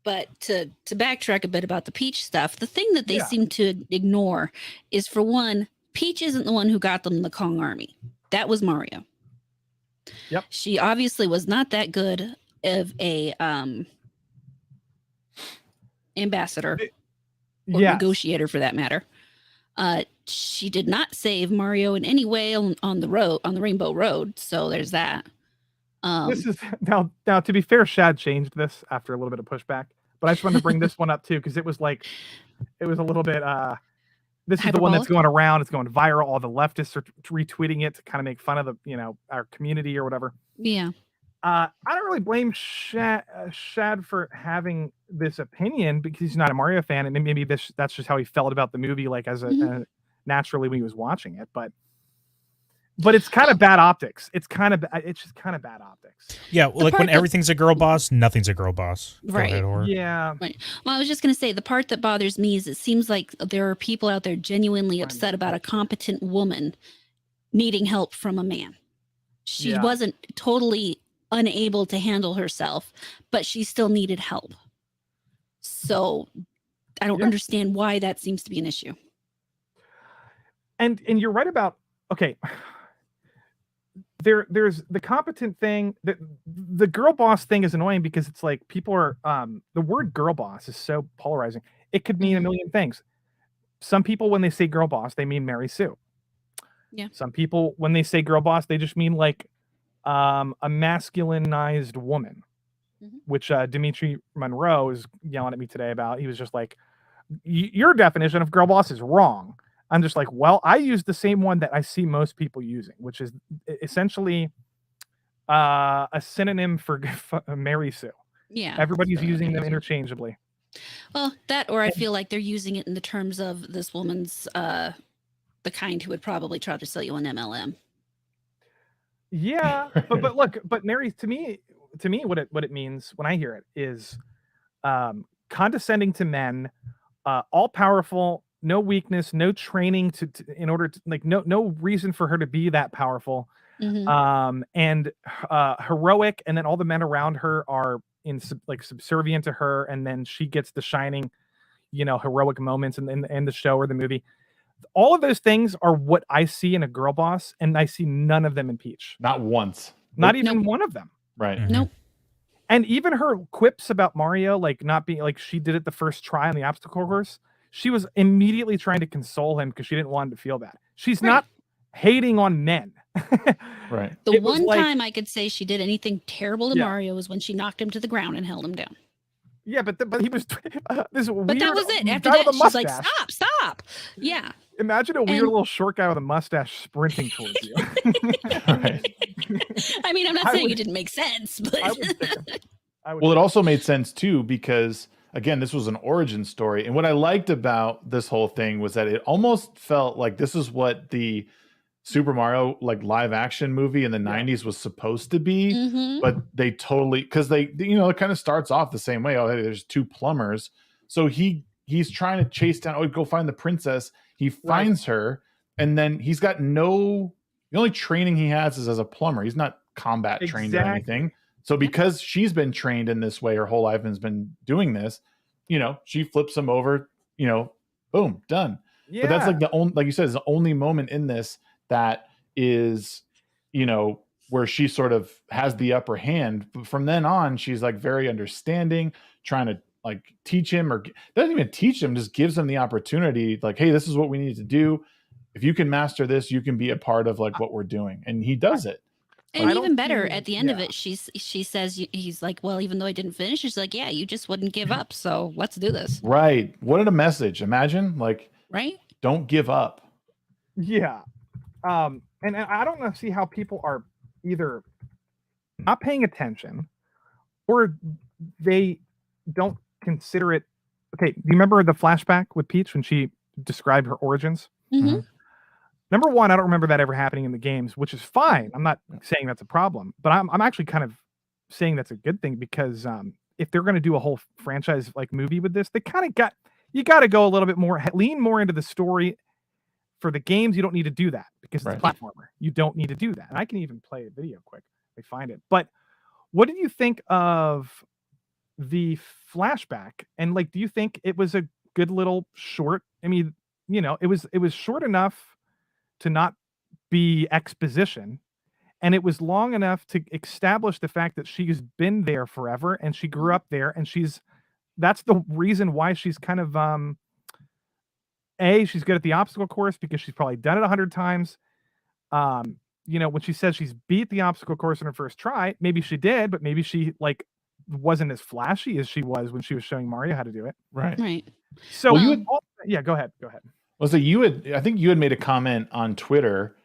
But to backtrack a bit about the Peach stuff, the thing that they seem to ignore is, for one, Peach isn't the one who got them the Kong army. That was Mario. Yep. She obviously was not that good of a ambassador or negotiator, for that matter. She did not save Mario in any way on the Rainbow Road. So there's that. This is now to be fair, Shad changed this after a little bit of pushback, but I just wanted to bring this one up too because it was a little bit this is the one that's going around, it's going viral. All the leftists are retweeting it to kind of make fun of the our community or whatever. Yeah. I don't really blame Shad for having this opinion because he's not a Mario fan, and maybe that's just how he felt about the movie, like as naturally when he was watching it. But it's kind of bad optics. It's just kind of bad optics. Yeah, like when everything's a girl boss, nothing's a girl boss. Right. Yeah. Right. Well, I was just going to say, the part that bothers me is it seems like there are people out there genuinely upset about a competent woman needing help from a man. She wasn't totally unable to handle herself, but she still needed help. So I don't understand why that seems to be an issue. And you're right about, okay, there's the competent thing. The girl boss thing is annoying because it's like people are the word girl boss is so polarizing. It could mean a million things. Some people, when they say girl boss, they mean Mary Sue. Yeah. Some people, when they say girl boss, they just mean like a masculinized woman, which Dimitri Monroe is yelling at me today about. He was just like, your definition of girl boss is wrong. I'm just like, well, I use the same one that I see most people using, which is essentially a synonym for Mary Sue. Yeah. Everybody's using them interchangeably. Well, that, or I feel like they're using it in the terms of this woman's the kind who would probably try to sell you an MLM. Yeah, but look, but Mary, to me, what it means when I hear it is condescending to men, all powerful, no weakness, no training in order to, like, no reason for her to be that powerful, and heroic, and then all the men around her are subservient to her, and then she gets the shining, heroic moments in the show or the movie. All of those things are what I see in a girl boss, and I see none of them in Peach. Not once. Not even one of them. Right. Mm-hmm. Nope. And even her quips about Mario, like not being like she did it the first try on the obstacle course, she was immediately trying to console him because she didn't want him to feel bad. She's not hating on men. Right. The one time I could say she did anything terrible to Mario was when she knocked him to the ground and held him down. Yeah, but he was this weird. But that was it. After that, she's like, "Stop!" Yeah. Imagine a weird little short guy with a mustache sprinting towards you. Right. I mean, I'm not saying it didn't make sense, but well, it also made sense too because again, this was an origin story, and what I liked about this whole thing was that it almost felt like this is what the Super Mario live action movie in the 90s was supposed to be, but they totally, because they it kind of starts off the same way. Oh, hey, there's two plumbers, so he's trying to chase down, go find the princess. He finds her, and then he's got the only training he has is as a plumber. He's not combat trained or anything. So because she's been trained in this way her whole life and has been doing this, she flips him over, boom, done. Yeah. But that's like the only, like you said, is the only moment in this that is, where she sort of has the upper hand. But from then on, she's like very understanding, trying to like teach him, or doesn't even teach him, just gives him the opportunity. Like, hey, this is what we need to do. If you can master this, you can be a part of like what we're doing. And he does it. And even better, at the end of it, she says, he's like, well, even though I didn't finish, she's like, yeah, you just wouldn't give up. So let's do this. Right. What a message. Imagine, like, right? Don't give up. Yeah. And I don't know, see how people are either not paying attention or they don't consider it. Okay. Do you remember the flashback with Peach when she described her origins? Mm-hmm. Number one, I don't remember that ever happening in the games, which is fine. I'm not saying that's a problem, but I'm actually kind of saying that's a good thing, because if they're going to do a whole franchise like movie with this, they kind of you got to go a little bit more, lean more into the story. For the games, you don't need to do that because it's a platformer. You don't need to do that. And I can even play a video quick if I find it. But what did you think of the flashback? And like, do you think it was a good little short? I mean, it was short enough to not be exposition, and it was long enough to establish the fact that she's been there forever and she grew up there, and that's the reason why she's kind of she's good at the obstacle course, because she's probably done it 100 times. When she says she's beat the obstacle course in her first try, maybe she did, but maybe she like wasn't as flashy as she was when she was showing Mario how to do it. Right. So yeah, go ahead. Well, so I think you had made a comment on Twitter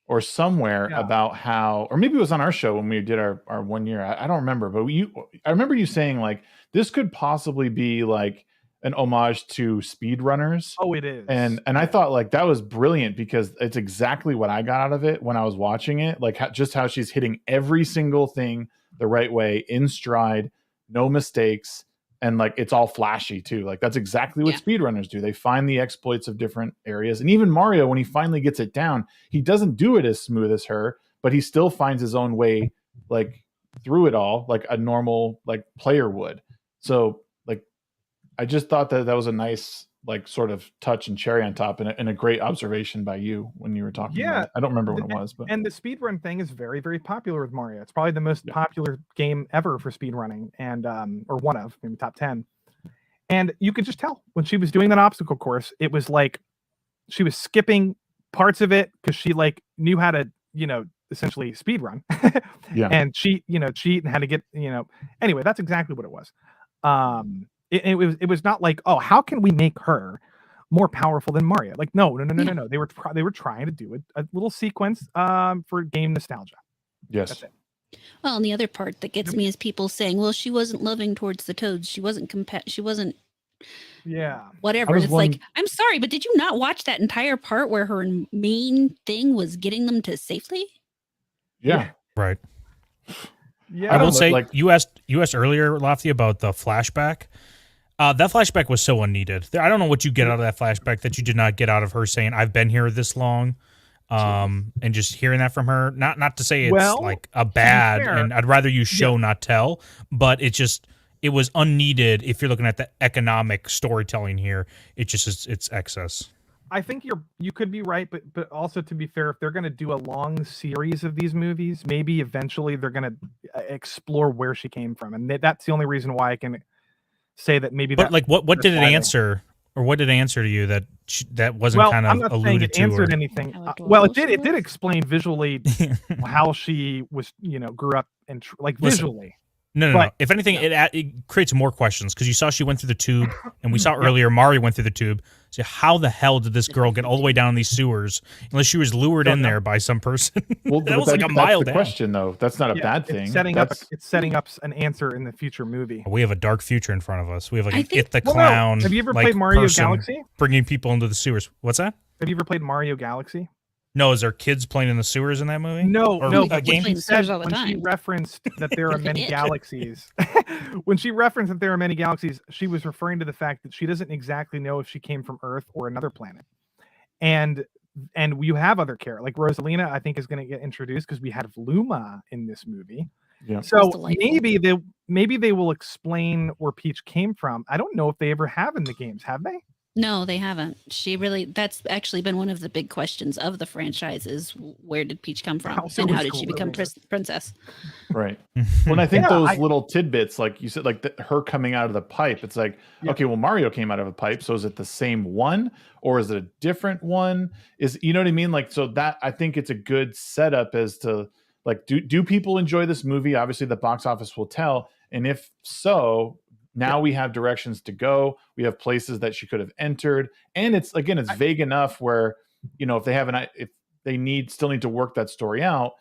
or somewhere about how, or maybe it was on our show when we did our 1 year. I don't remember, but I remember you saying like, this could possibly be like an homage to speedrunners. Oh, it is. And I thought like that was brilliant, because it's exactly what I got out of it when I was watching it. Like just how she's hitting every single thing the right way, in stride, no mistakes. And like, it's all flashy too. Like that's exactly what speedrunners do. They find the exploits of different areas. And even Mario, when he finally gets it down, he doesn't do it as smooth as her, but he still finds his own way, like through it all, like a normal like player would. So like, I just thought that was a nice, like sort of touch and cherry on top, and a great observation by you when you were talking about it. I don't remember when it was, but. And the speedrun thing is very, very popular with Mario. It's probably the most popular game ever for speedrunning, and or one of, maybe top 10. And you could just tell when she was doing that obstacle course, it was like she was skipping parts of it because she like knew how to, essentially speedrun. And cheat and how to get, anyway, that's exactly what it was. It was not like, oh, how can we make her more powerful than Mario? Like, no. They were trying to do a little sequence for game nostalgia. Yes. That's it. Well, and the other part that gets me is people saying, well, she wasn't loving towards the Toads. She wasn't whatever. And it's like, I'm sorry, but did you not watch that entire part where her main thing was getting them to safely? Yeah. Right. Yeah. I will say, like, you asked earlier, Lofty, about the flashback. That flashback was so unneeded. I don't know what you get out of that flashback that you did not get out of her saying, I've been here this long. And just hearing that from her, not to say it's like a bad, and I'd rather you show, not tell, but it was unneeded. If you're looking at the economic storytelling here, it's excess. I think you could be right, but also, to be fair, if they're going to do a long series of these movies, maybe eventually they're going to explore where she came from, and that's the only reason why I can say that maybe. But like, what did it answer, or what did it answer to you that wasn't kind of alluded to? It answered anything. Well, it did. It did explain visually how she was, grew up and visually. No. If anything, it creates more questions, because you saw she went through the tube, and we saw earlier Mario went through the tube. So how the hell did this girl get all the way down these sewers unless she was lured in there by some person? Well, that was like a mile down. Question, though. That's not a bad thing. It's setting up an answer in the future movie. We have a dark future in front of us. We have like the clown. Have you ever played Mario Galaxy? Bringing people into the sewers. What's that? Have you ever played Mario Galaxy? No, is there kids playing in the sewers in that movie? No. But when she referenced that there are many galaxies, she was referring to the fact that she doesn't exactly know if she came from Earth or another planet. And you have other characters, like Rosalina, I think, is going to get introduced because we had Luma in this movie. Yeah. So maybe they will explain where Peach came from. I don't know if they ever have in the games. Have they? No, they haven't. That's actually been one of the big questions of the franchise is where did Peach come from and how did she become princess? Right. Well, and I think those little tidbits, like you said, like her coming out of the pipe, it's like, okay, well, Mario came out of a pipe. So is it the same one or is it a different one? You know what I mean? Like, so that I think it's a good setup as to like, do people enjoy this movie? Obviously the box office will tell. And if so, now we have directions to go. We have places that she could have entered. And it's vague enough where, if they still need to work that story out,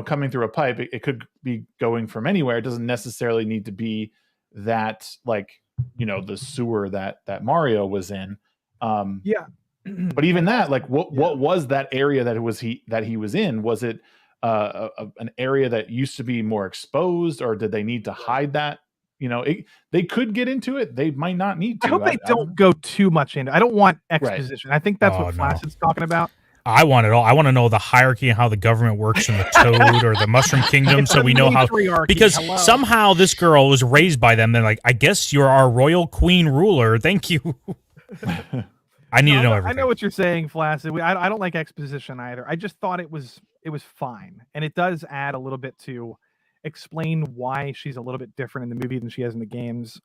coming through a pipe, it could be going from anywhere. It doesn't necessarily need to be that, like, the sewer that Mario was in. But even that, like, what was that area that he was in? Was it an area that used to be more exposed, or did they need to hide that? They could get into it. They might not need to. I hope they don't go too much into. I don't want exposition. Right. I think that's what Flacid's talking about. I want it all. I want to know the hierarchy and how the government works in the Toad or the Mushroom Kingdom, so we know how. Because somehow this girl was raised by them. They're like, I guess you're our royal queen ruler. Thank you. I need to know everything. I know what you're saying, Flacid. I don't like exposition either. I just thought it was fine, and it does add a little bit to explain why she's a little bit different in the movie than she is in the games.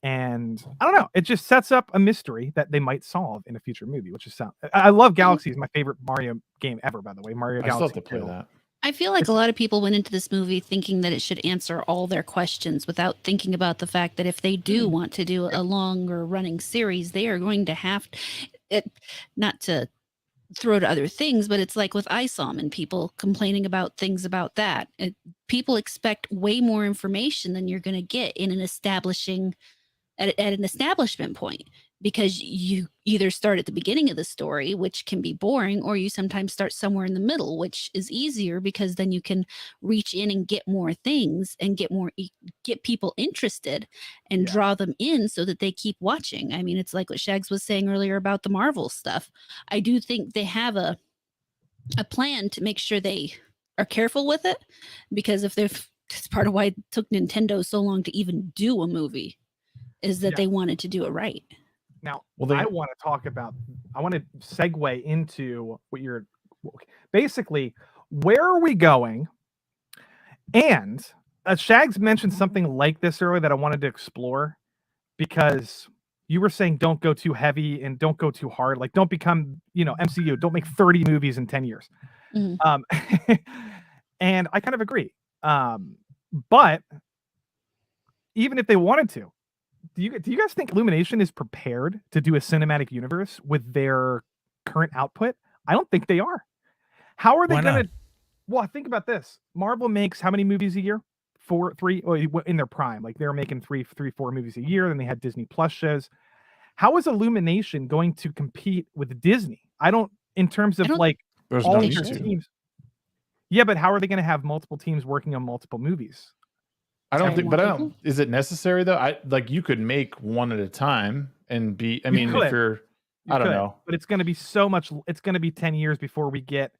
And I don't know, it just sets up a mystery that they might solve in a future movie, which is I love Galaxy. Is my favorite Mario game ever, by the way. Mario Galaxy. I still have to play that. I feel like a lot of people went into this movie thinking that it should answer all their questions without thinking about the fact that if they do want to do a longer running series, they are going to have it, not to throw to other things, but it's like with ISOM and people complaining about things about that. People expect way more information than you're going to get in an establishment point, because you either start at the beginning of the story, which can be boring, or you sometimes start somewhere in the middle, which is easier because then you can reach in and get more things and get people interested and draw them in so that they keep watching. I mean, it's like what Shags was saying earlier about the Marvel stuff. I do think they have a plan to make sure they are careful with it, because that's part of why it took Nintendo so long to even do a movie, is that they wanted to do it right. Now, I want to segue into what you're basically, where are we going? And Shags mentioned something like this earlier that I wanted to explore, because you were saying don't go too heavy and don't go too hard. Like, don't become, MCU. Don't make 30 movies in 10 years. Mm-hmm. And I kind of agree. But even if they wanted to, do you guys think Illumination is prepared to do a cinematic universe with their current output? I don't think they are. How are they going to? Well, think about this. Marvel makes how many movies a year? 3 in their prime. Like, they're making 4 movies a year. Then they had Disney Plus shows. How is Illumination going to compete with Disney? In terms of like all these teams. Yeah, but how are they going to have multiple teams working on multiple movies? Is it necessary though? You could make one at a time and be, I don't know. But it's going to be it's going to be 10 years before we get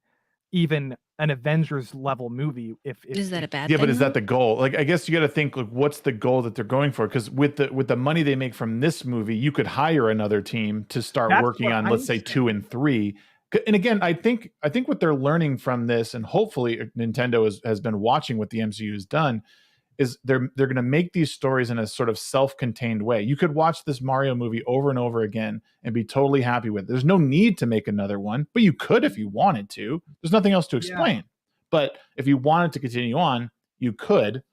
even an Avengers level movie. Is that a bad thing? Yeah, but is that the goal? Like, I guess you got to think, like, what's the goal that they're going for? Because with the money they make from this movie, you could hire another team to start working on, let's say, 2 and 3. And again, I think what they're learning from this, and hopefully Nintendo has been watching what the MCU has done, is they're going to make these stories in a sort of self-contained way. You could watch this Mario movie over and over again and be totally happy with it. There's no need to make another one, but you could if you wanted to. There's nothing else to explain. But if you wanted to continue on, you could.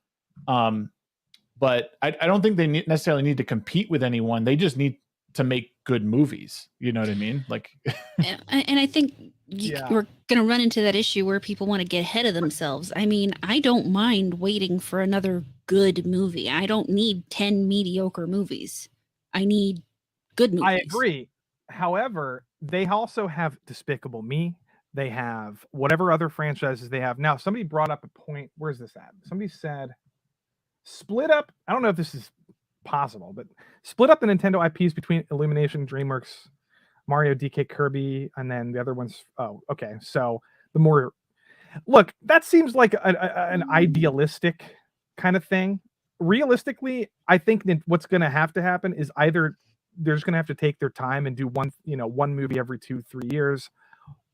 But I don't think they necessarily need to compete with anyone. They just need to make good movies. You know what I mean? Like, and I think we're going to run into that issue where people want to get ahead of themselves. I mean, I don't mind waiting for another good movie. I don't need 10 mediocre movies. I need good movies. I agree. However, they also have Despicable Me. They have whatever other franchises they have. Now, somebody brought up a point. Where's this at? Somebody said, split up. I don't know if this is possible, but split up the Nintendo IPs between Illumination, DreamWorks, Mario, DK, Kirby, and then the other ones. Oh, okay. So that seems like an idealistic kind of thing. Realistically, I think that what's going to happen is either they're just gonna have to take their time and do one movie every 2-3 years,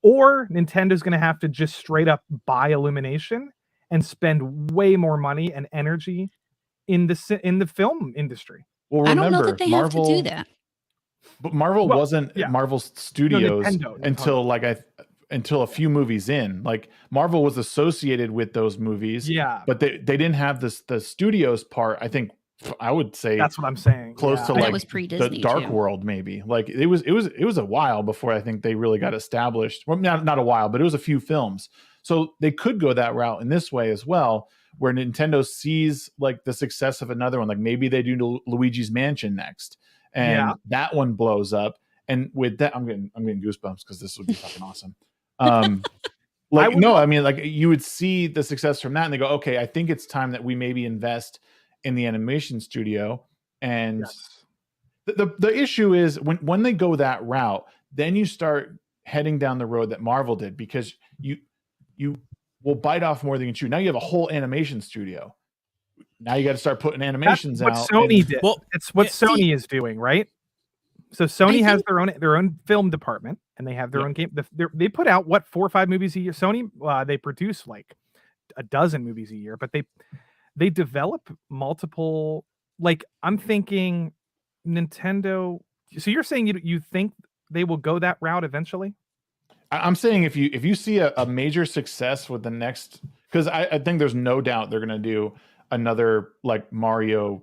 or Nintendo's gonna have to just straight up buy Illumination and spend way more money and energy in the film industry. Well, I don't know remember that they Marvel, have to do that. but Marvel wasn't Marvel Studios Nintendo. until a few movies in. Like Marvel was associated with those movies, but they didn't have the studios part. I think I would say that's what I'm saying. Close to that like was pre-Disney the Dark too. World, maybe. Like it was a while before I think they really got established. Well, not a while, but it was a few films. So they could go that route in this way as well, where Nintendo sees like the success of another one. Like maybe they do Luigi's Mansion next, and that one blows up. And with that, I'm getting goosebumps because this would be fucking awesome. Like you would see the success from that, and they go, okay, I think it's time that we maybe invest in the animation studio. And the issue is when they go that route, then you start heading down the road that Marvel did, because you will bite off more than you can chew. Now you have a whole animation studio. Now you got to start putting animations out. Sony did. Well, it's what Sony is doing, right? So Sony has their own film department, and they have their own game. They put out 4 or 5 movies a year. Sony they produce like a dozen movies a year, but they develop multiple. Like I'm thinking Nintendo. So you're saying you think they will go that route eventually? I'm saying if you see a major success with the next, because I think there's no doubt they're going to do another like Mario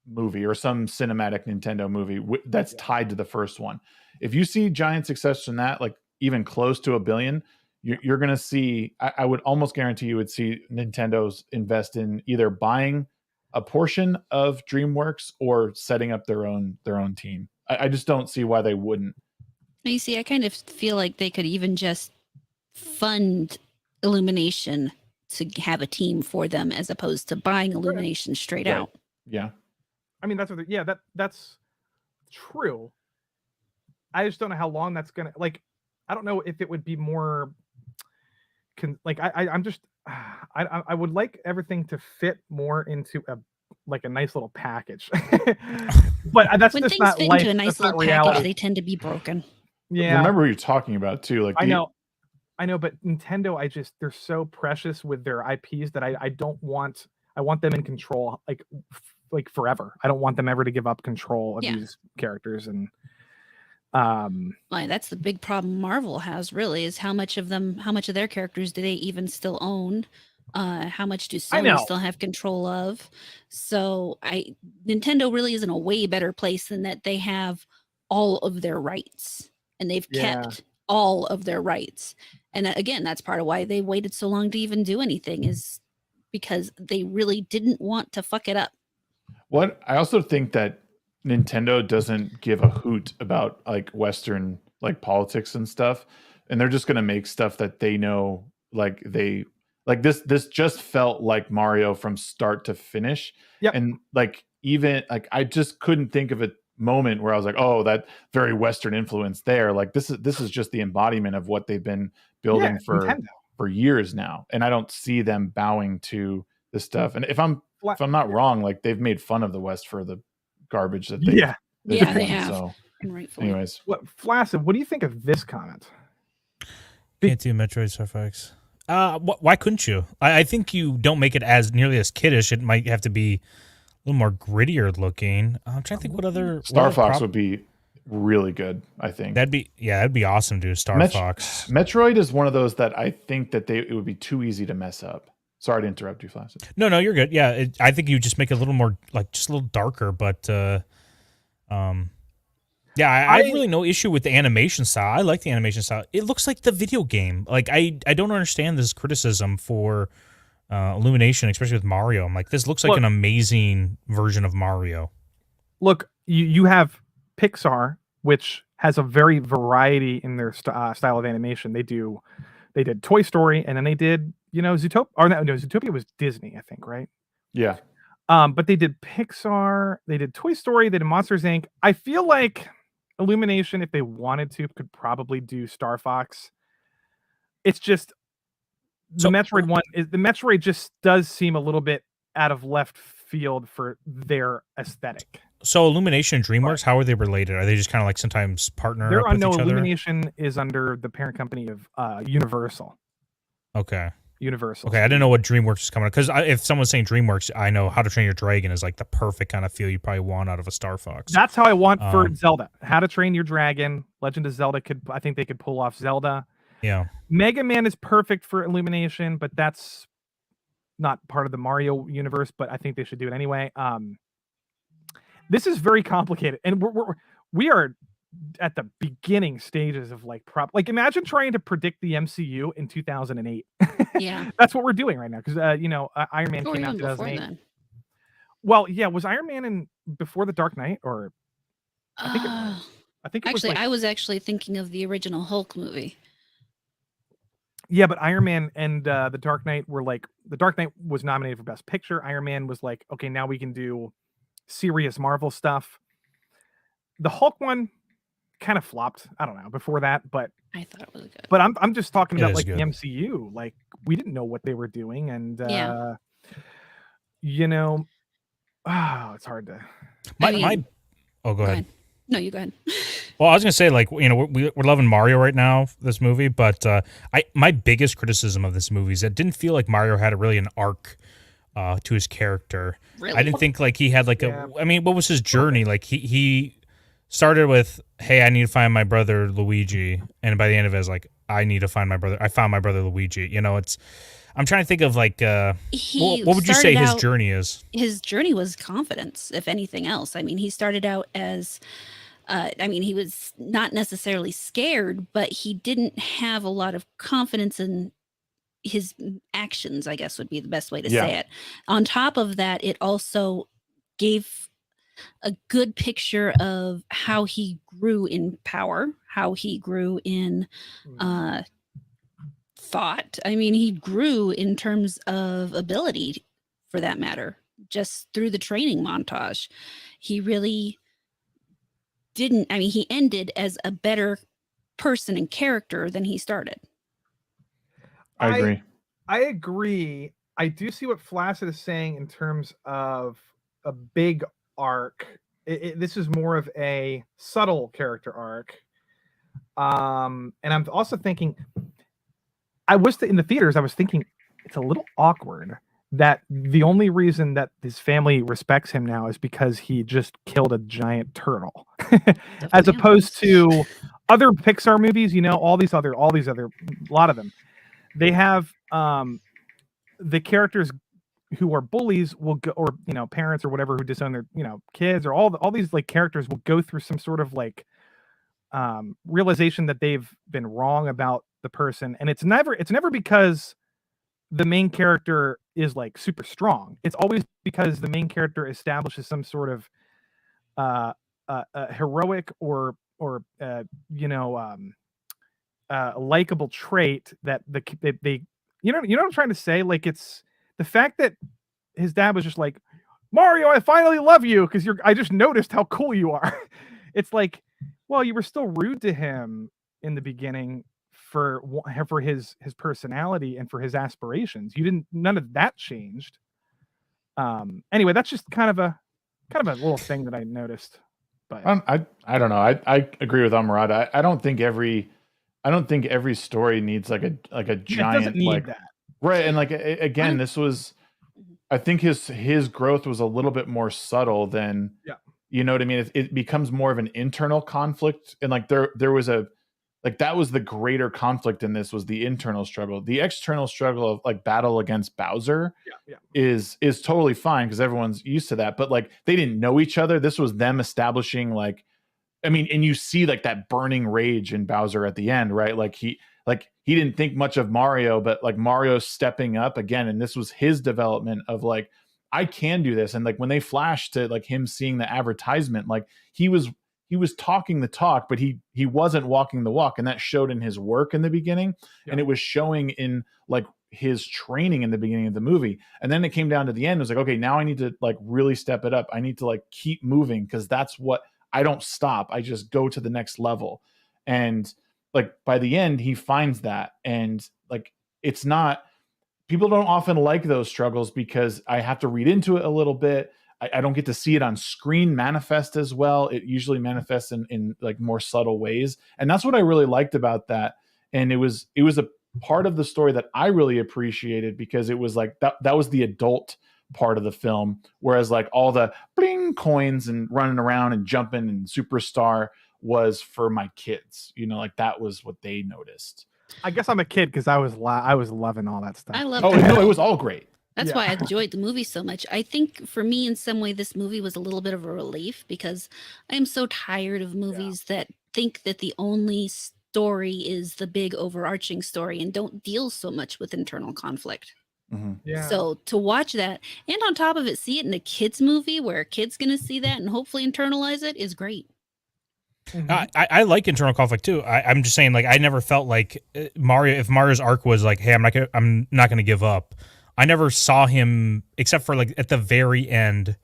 movie or some cinematic Nintendo movie that's tied to the first one. If you see giant success from that, like even close to $1 billion, you're going to see, I would almost guarantee you would see Nintendo's invest in either buying a portion of DreamWorks or setting up their own team. I just don't see why they wouldn't. You see, I kind of feel like they could even just fund Illumination to have a team for them, as opposed to buying Illumination straight out. Yeah. I mean, that's that's true. I just don't know how long that's gonna, like, I don't know if it would be more I would like everything to fit more into a nice little package. But that's when just things not fit life. into a nice little package, they tend to be broken. Yeah. Remember what you're talking about too. Like I know, but Nintendo, they're so precious with their IPs that I want them in control like forever. I don't want them ever to give up control of these characters. And that's the big problem Marvel has, really, is how much of their characters do they even still own? How much do Sony still have control of? So Nintendo really is in a way better place than that. They have all of their rights, and they've kept all of their rights. And again, that's part of why they waited so long to even do anything, is because they really didn't want to fuck it up. What I also think that Nintendo doesn't give a hoot about like Western like politics and stuff, and they're just going to make stuff that they know this just felt like Mario from start to finish. And like even like I just couldn't think of a moment where I was like, oh, that very Western influence there. Like this is just the embodiment of what they've been building for years now, and I don't see them bowing to this stuff. And if I'm not wrong, like they've made fun of the West for the garbage that they they have. So, anyways, Flaccid, what do you think of this comment? Can't do Metroid Star Fox. Why couldn't you? I think you don't make it as nearly as kiddish. It might have to be a little more grittier looking. I'm trying to think what other Star Fox would be really good. I think that'd be awesome to do Star Fox. Metroid is one of those that I think that it would be too easy to mess up. Sorry to interrupt you, Flaccid. No, you're good. Yeah, I think you just make it a little more, like, just a little darker. But, I have really no issue with the animation style. I like the animation style. It looks like the video game. Like, I don't understand this criticism for Illumination, especially with Mario. I'm like, this looks like an amazing version of Mario. Look, you have Pixar, which has a very variety in their style of animation. They did Toy Story, and then they did, Zootopia. Or no, Zootopia was Disney, I think, right? Yeah. But they did Pixar, they did Toy Story, they did Monsters, Inc. I feel like Illumination, if they wanted to, could probably do Star Fox. It's just the Metroid just does seem a little bit out of left field for their aesthetic. So Illumination and DreamWorks, how are they related? Are they just kind of like sometimes partner They're up on with no each other? Illumination is under the parent company of Universal. Okay. Universal. Okay, I didn't know what DreamWorks was coming up because if someone's saying DreamWorks, I know How to Train Your Dragon is like the perfect kind of feel you probably want out of a Star Fox. That's how I want for Zelda. How to Train Your Dragon, Legend of Zelda I think they could pull off Zelda. Yeah. Mega Man is perfect for Illumination, but that's not part of the Mario universe, but I think they should do it anyway. This is very complicated, and we are at the beginning stages of like imagine trying to predict the MCU in 2008. Yeah. That's what we're doing right now because Iron Man came out in 2008. Well, yeah, was Iron Man in before the Dark Knight or I think it was I was actually thinking of the original Hulk movie. Yeah, but Iron Man and the Dark Knight were like the Dark Knight was nominated for Best Picture. Iron Man was like, okay, now we can do serious Marvel stuff. The Hulk one kind of flopped. I don't know before that, but I thought it was good. But I'm just talking about like good. the MCU. Like we didn't know what they were doing, and it's hard to. Oh, go ahead. No, you go ahead. Well, I was gonna say, like, we're loving Mario right now, this movie, but my biggest criticism of this movie is that it didn't feel like Mario had really an arc to his character. Really? I didn't think like he had like I mean, what was his journey? Like he started with, hey, I need to find my brother Luigi, and by the end of it, it's like, I need to find my brother. I found my brother Luigi. I'm trying to think of like, what would you say his journey is? His journey was confidence, if anything else. I mean, he started out as, he was not necessarily scared, but he didn't have a lot of confidence in his actions, I guess would be the best way to say it. On top of that, it also gave a good picture of how he grew in power, how he grew in thought. I mean, he grew in terms of ability, for that matter, just through the training montage. He really didn't. I mean, he ended as a better person and character than he started. I agree. I agree. I do see what Flaccid is saying in terms of a big arc. This is more of a subtle character arc. And I'm also thinking, in the theaters, I was thinking it's a little awkward that the only reason that his family respects him now is because he just killed a giant turtle. As opposed to other Pixar movies, all these other, a lot of them, they have the characters who are bullies will go, or parents or whatever who disown their kids, or all these like characters will go through some sort of like realization that they've been wrong about the person, and it's never because the main character is like super strong. It's always because the main character establishes some sort of heroic or likable trait that they what I'm trying to say. Like, it's the fact that his dad was just like, Mario, I finally love you because I just noticed how cool you are. It's like, well, you were still rude to him in the beginning for his personality and for his aspirations. None of that changed. Anyway, that's just kind of a little thing that I noticed. But I don't know. I agree with Amrad. I don't think every story needs like a giant like that. Right. And like again, this was, I think his growth was a little bit more subtle than you know what I mean? It becomes more of an internal conflict, and like there was that was the greater conflict in this, was the internal struggle. The external struggle of like battle against Bowser is totally fine because everyone's used to that. But like they didn't know each other. This was them establishing like, I mean, and you see like that burning rage in Bowser at the end, right? Like he didn't think much of Mario, but like Mario stepping up again, and this was his development of like, I can do this. And like when they flashed to like him seeing the advertisement, like he was talking the talk, but he wasn't walking the walk. And that showed in his work in the beginning. And it was showing in like his training in the beginning of the movie. And then it came down to the end. It was like, okay, now I need to like really step it up. I need to like keep moving, because that's what I don't stop. I just go to the next level. And like by the end, he finds that. And like, it's not, people don't often like those struggles because I have to read into it a little bit. I don't get to see it on screen manifest as well. It usually manifests in like more subtle ways, and that's what I really liked about that. And it was a part of the story that I really appreciated, because it was like that was the adult part of the film, whereas like all the bling coins and running around and jumping and superstar was for my kids. Like that was what they noticed. I guess I'm a kid because I was loving all that stuff. I love. Oh no, it was all great. That's why I enjoyed the movie so much. I think for me, in some way, this movie was a little bit of a relief, because I am so tired of movies that think that the only story is the big overarching story and don't deal so much with internal conflict. Mm-hmm. Yeah. So to watch that, and on top of it, see it in a kids movie where a kid's going to see that and hopefully internalize it, is great. Mm-hmm. I like internal conflict too. I'm just saying, like, I never felt like Mario. If Mario's arc was like, "Hey, I'm not gonna give up," I never saw him, except for like at the very end.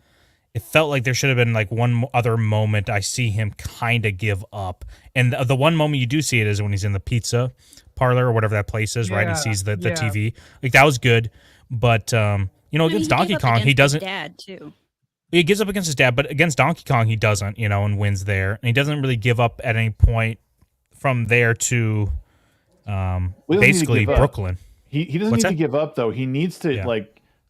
It felt like there should have been like one other moment I see him kind of give up, and the one moment you do see it is when he's in the pizza parlor or whatever that place is, right? He sees the TV. Like that was good, but against Donkey Kong, he doesn't. Dad too. He gives up against his dad, but against Donkey Kong, he doesn't, and wins there. And he doesn't really give up at any point from there to basically Brooklyn. He doesn't need to give up, though. He needs to,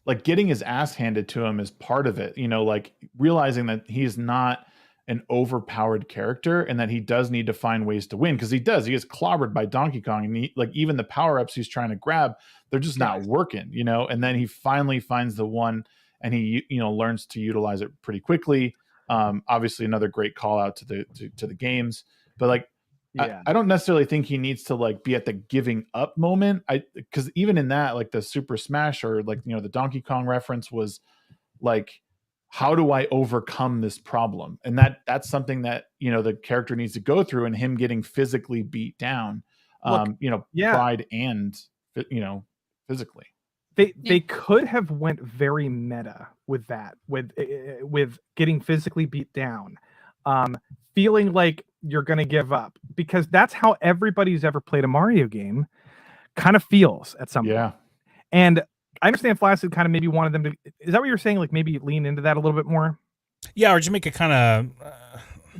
like getting his ass handed to him is part of it. Like realizing that he's not an overpowered character and that he does need to find ways to win, because he does. He gets clobbered by Donkey Kong, and even the power-ups he's trying to grab, they're just not working, and then he finally finds the one, and he learns to utilize it pretty quickly. Obviously another great call out to the games, but like I don't necessarily think he needs to like be at the giving up moment. Because even in that, like the Super Smash or like the Donkey Kong reference was like, how do I overcome this problem? And that's something that the character needs to go through, and him getting physically beat down, pride and physically. They could have went very meta with that, with getting physically beat down, feeling like you're going to give up, because that's how everybody who's ever played a Mario game kind of feels at some point. And I understand Flaccid kind of maybe wanted them to. Is that what you're saying? Like maybe lean into that a little bit more? Yeah, or just make it kind of.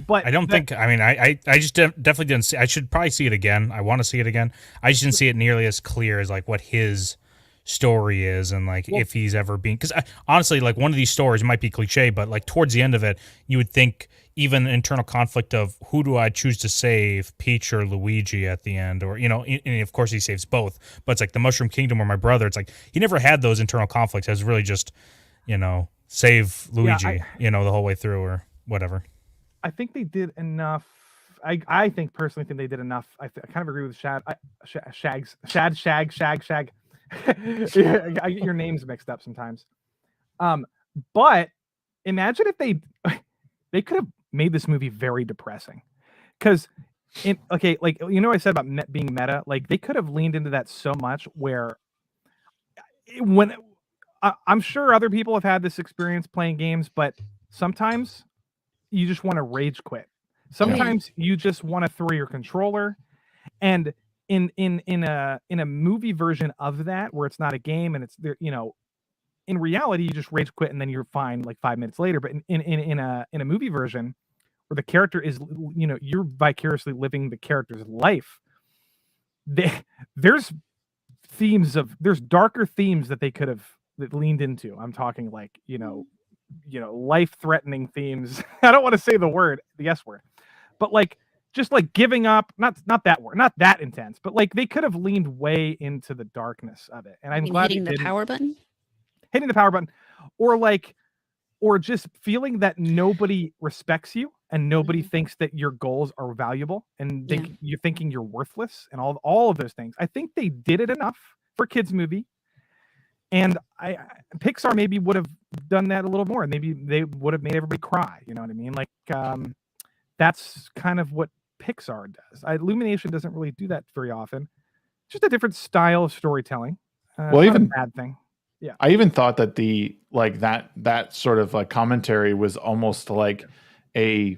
But I don't think. I mean, I just definitely didn't see. I should probably see it again. I want to see it again. I just didn't see it nearly as clear as like what his story is, and like if he's ever been, because honestly, like one of these stories might be cliche, but like towards the end of it, you would think even internal conflict of who do I choose to save, Peach or Luigi at the end, or and of course he saves both, but it's like the Mushroom Kingdom or my brother. It's like he never had those internal conflicts. It was really just save Luigi, the whole way through or whatever. I think they did enough. I think personally think they did enough. I kind of agree with Shag. Yeah, I get your names mixed up sometimes. But imagine if they could have made this movie very depressing, because I said about being meta, like they could have leaned into that so much where when I'm sure other people have had this experience playing games, but sometimes you just want to rage quit. Sometimes you just want to throw your controller, and in a movie version of that where it's not a game and it's there, in reality you just rage quit and then you're fine like 5 minutes later. But in a movie version where the character is, you're vicariously living the character's life, there's darker themes that they could have leaned into. I'm talking like life-threatening themes. I don't want to say the S word, but like just like giving up, not that word, not that intense, but like they could have leaned way into the darkness of it. And I'm glad hitting the power button, or just feeling that nobody respects you and nobody thinks that your goals are valuable, and you're thinking you're worthless, and all of those things. I think they did it enough for a kids movie, and Pixar maybe would have done that a little more, and maybe they would have made everybody cry. You know what I mean? Like that's kind of what Pixar does. Illumination doesn't really do that very often. Just a different style of storytelling. Even a bad thing. Yeah, I even thought that that sort of like commentary was almost like a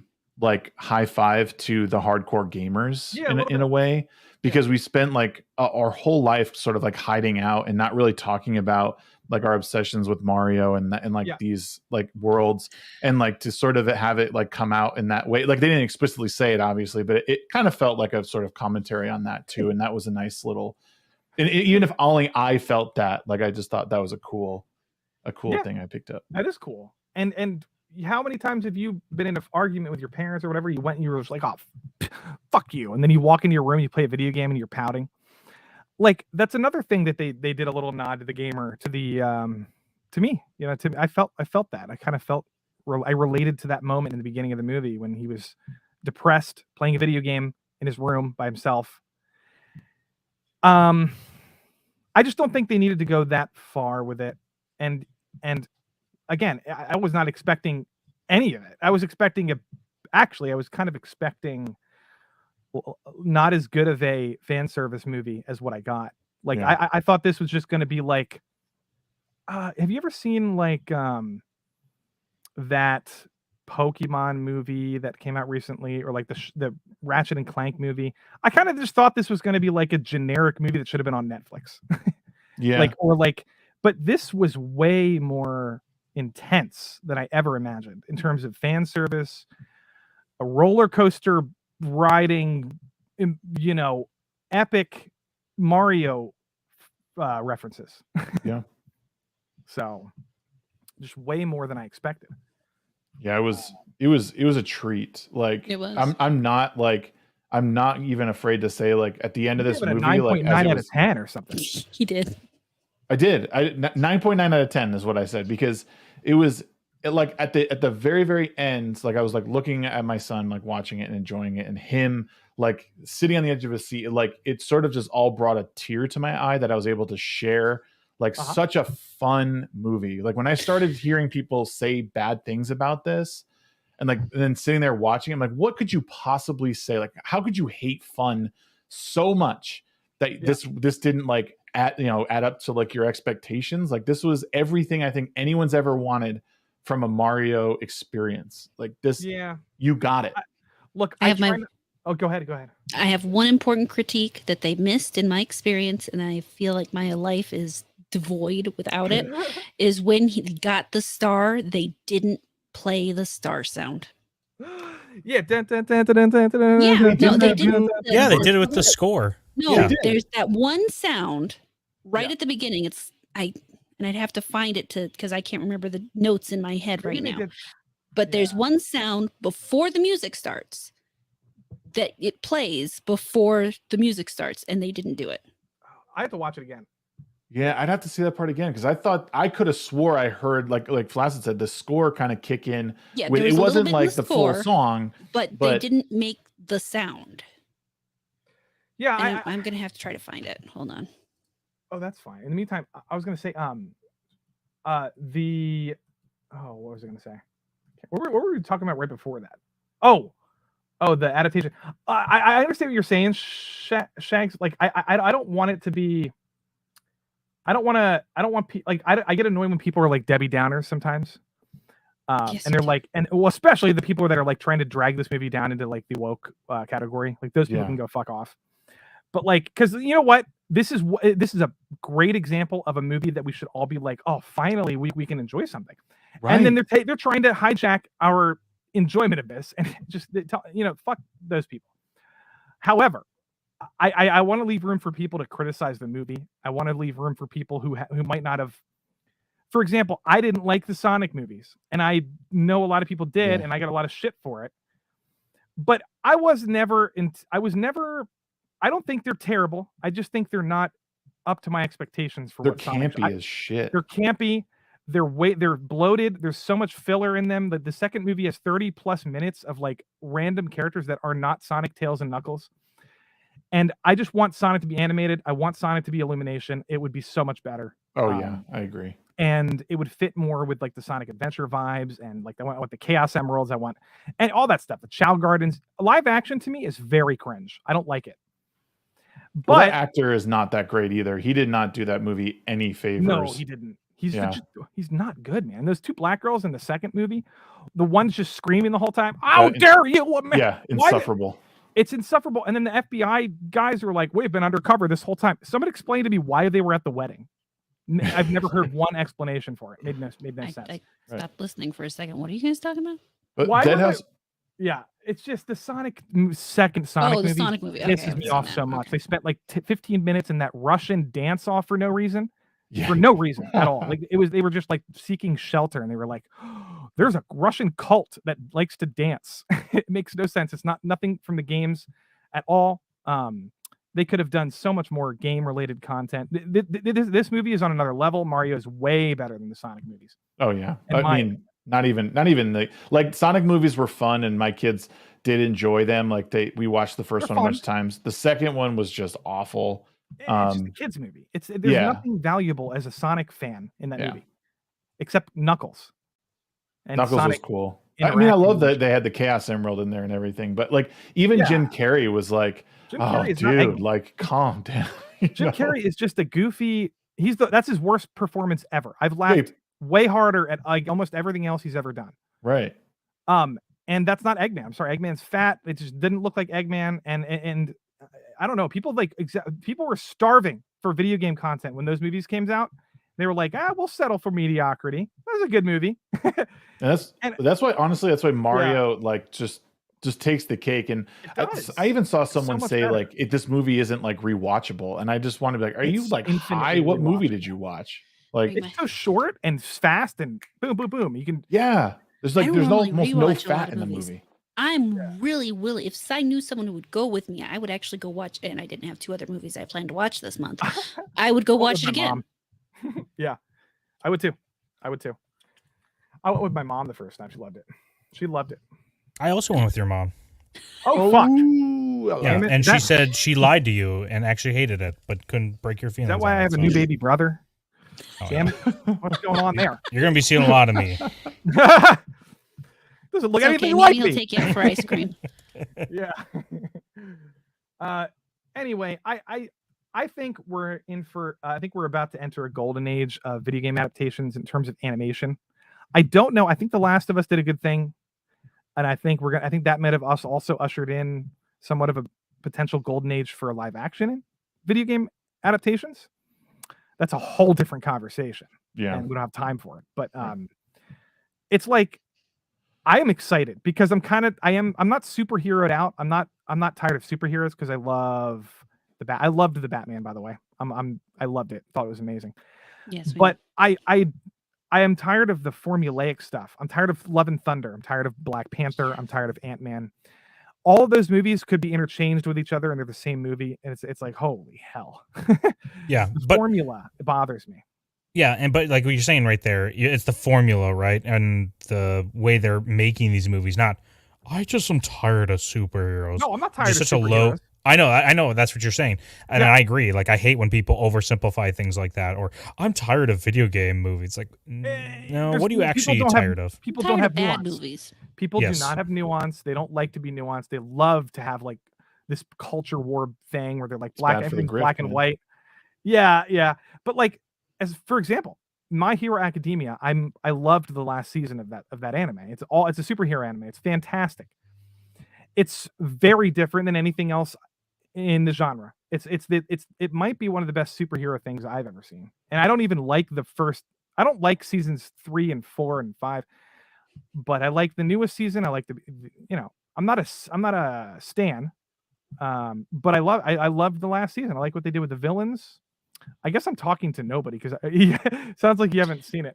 high five to the hardcore gamers in a way, because we spent like our whole life sort of like hiding out and not really talking about like our obsessions with Mario and like these like worlds, and like to sort of have it like come out in that way. Like they didn't explicitly say it, obviously, but it kind of felt like a sort of commentary on that too. And that was a nice little, and even if only I felt that, like I just thought that was a cool thing I picked up. That is cool. And how many times have you been in an argument with your parents or whatever? You went and you were just like, oh, fuck you. And then you walk into your room, you play a video game and you're pouting. Like that's another thing that they did a little nod to the gamer, to the to me, you know, I felt that. I kind of felt I related to that moment in the beginning of the movie when he was depressed playing a video game in his room by himself. I just don't think they needed to go that far with it. And again, I was not expecting any of it. I was expecting I was kind of expecting not as good of a fan service movie as what I got. Like I thought this was just going to be like, have you ever seen like that Pokemon movie that came out recently, or like the Ratchet and Clank movie? I kind of just thought this was going to be like a generic movie that should have been on Netflix. But this was way more intense than I ever imagined in terms of fan service, a roller coaster riding, you know, epic Mario references. Yeah. So just way more than I expected. Yeah, it was a treat. Like it was. I'm not even afraid to say, like, at the end of this movie, 9.9 out of 10 or something. He did. I did. 9.9 out of 10 is what I said, because it was like at the very, very end, like I was like looking at my son, like watching it and enjoying it, and him like sitting on the edge of his seat. Like it sort of just all brought a tear to my eye that I was able to share. Like such a fun movie. Like when I started hearing people say bad things about this, and then sitting there watching, I'm like, what could you possibly say? Like, how could you hate fun so much that this didn't like add up to like your expectations? Like this was everything I think anyone's ever wanted from a Mario experience. Like this, you got it. Go ahead. I have one important critique that they missed in my experience, and I feel like my life is devoid without it, is when he got the star, they didn't play the star sound. Yeah. No, they didn't. Yeah, they did it with the score. No, there's that one sound right at the beginning. And I'd have to find it because I can't remember the notes in my head right now. But there's one sound before the music starts that it plays before the music starts, and they didn't do it. I have to watch it again. Yeah, I'd have to see that part again, because I thought I could have swore I heard like Flaccid said, the score kind of kick in. Yeah, it wasn't like the full song, but they didn't make the sound. Yeah, I'm gonna have to try to find it. Hold on. Oh, that's fine. In the meantime, I was gonna say what was I gonna say? What were we talking about right before that? Oh, the adaptation. I understand what you're saying, Shags. Like I don't want it to be. I get annoyed when people are like Debbie Downers sometimes. And they're like, especially the people that are like trying to drag this movie down into like the woke category. Like those people can go fuck off. But like, because you know what, this is a great example of a movie that we should all be like, oh, finally we can enjoy something. Right. And then they're trying to hijack our enjoyment of this, and just fuck those people. However, I want to leave room for people to criticize the movie. I want to leave room for people who might not have. For example, I didn't like the Sonic movies, and I know a lot of people did, and I got a lot of shit for it. But I don't think they're terrible. I just think they're not up to my expectations for what Sonic. They're campy as shit. They're campy. They're bloated. There's so much filler in them. The second movie has 30 plus minutes of like random characters that are not Sonic, Tails, and Knuckles. And I just want Sonic to be animated. I want Sonic to be Illumination. It would be so much better. Oh yeah, I agree. And it would fit more with like the Sonic Adventure vibes, and like I want the Chaos Emeralds. I want and all that stuff. The Chow Gardens. Live action to me is very cringe. I don't like it. But that actor is not that great either. He did not do that movie any favors. No, he didn't. He's not good, man. Those two black girls in the second movie, the one's just screaming the whole time. How dare you? Man? Yeah, insufferable. It's insufferable. And then the FBI guys were like, we've been undercover this whole time. Someone explained to me why they were at the wedding. I've never heard one explanation for it. Made no sense. I stopped listening for a second. What are you guys talking about? But Why would Deadhouse. Yeah, it's just the second Sonic movie Sonic movie. Okay, pisses I've me seen off that. so much. Okay. They spent like 15 minutes in that Russian dance off for no reason. Yeah. For no reason at all. Like they were just like seeking shelter, and they were like, oh, there's a Russian cult that likes to dance. It makes no sense. It's nothing from the games at all. They could have done so much more game related content. This movie is on another level. Mario is way better than the Sonic movies. Oh yeah. In I my mean, not even the like Sonic movies were fun and my kids did enjoy them. Like we watched the first They're one a fun. bunch of times. The second one was just awful. It's just a kids movie. There's nothing valuable as a Sonic fan in that movie, except Knuckles. And Knuckles Sonic was cool. I mean, I love that they had the Chaos Emerald in there and everything. But like, even Jim Carrey was like, "Oh, dude, like, calm down." Jim Carrey is just a goofy. That's his worst performance ever. I've laughed way harder at like almost everything else he's ever done. Right. And that's not Eggman. I'm sorry, Eggman's fat. It just didn't look like Eggman. And I don't know. People people were starving for video game content when those movies came out. They were like, we'll settle for mediocrity. That was a good movie. That's why, honestly, that's why Mario like just takes the cake. And I even saw someone say better. Like, this movie isn't like rewatchable. And I just want to be like, are you like high? What movie did you watch? Like, it's so short and fast and boom, boom, boom. You can there's almost no fat in the movie. I'm really willing. If I knew someone who would go with me, I would actually go watch. And I didn't have 2 other movies I planned to watch this month. I would go watch it again. Yeah, I would too. I went with my mom the first time. She loved it. I also went with your mom. Oh fuck! Yeah, and she said she lied to you and actually hated it, but couldn't break your feelings. Is that why I have a new baby brother? Oh, damn it! What's going on there? You're gonna be seeing a lot of me. Doesn't look anything maybe like he'll me. take you out for ice cream. Yeah. Anyway, I think we're in for. I think we're about to enter a golden age of video game adaptations in terms of animation. I don't know. I think The Last of Us did a good thing, and I think I think that might have also ushered in somewhat of a potential golden age for live action in video game adaptations. That's a whole different conversation. Yeah, and we don't have time for it. But it's like I am excited because I'm not superheroed out. I'm not tired of superheroes because I loved the Batman, by the way. I loved it. Thought it was amazing. Yes. But I am tired of the formulaic stuff. I'm tired of Love and Thunder. I'm tired of Black Panther. I'm tired of Ant-Man. All of those movies could be interchanged with each other and they're the same movie. And it's like, holy hell. Yeah. The formula, it bothers me. Yeah, but like what you're saying right there, it's the formula, right? And the way they're making these movies. Not, I just am tired of superheroes. No, I'm not tired of such superheroes. A low. I know. That's what you're saying, and I agree. Like, I hate when people oversimplify things like that. Or I'm tired of video game movies. Like, no, what are you actually tired of? People don't have bad nuance. movies. People do not have nuance. They don't like to be nuanced. They love to have like this culture war thing where they're like black and white. Yeah. But like, as for example, My Hero Academia, I loved the last season of that anime. It's a superhero anime. It's fantastic. It's very different than anything else in the genre. It might be one of the best superhero things I've ever seen. And I don't even like I don't like seasons 3 and 4 and 5, but I like the newest season. I like I'm not a stan. But I loved the last season. I like what they did with the villains. I guess I'm talking to nobody because sounds like you haven't seen it.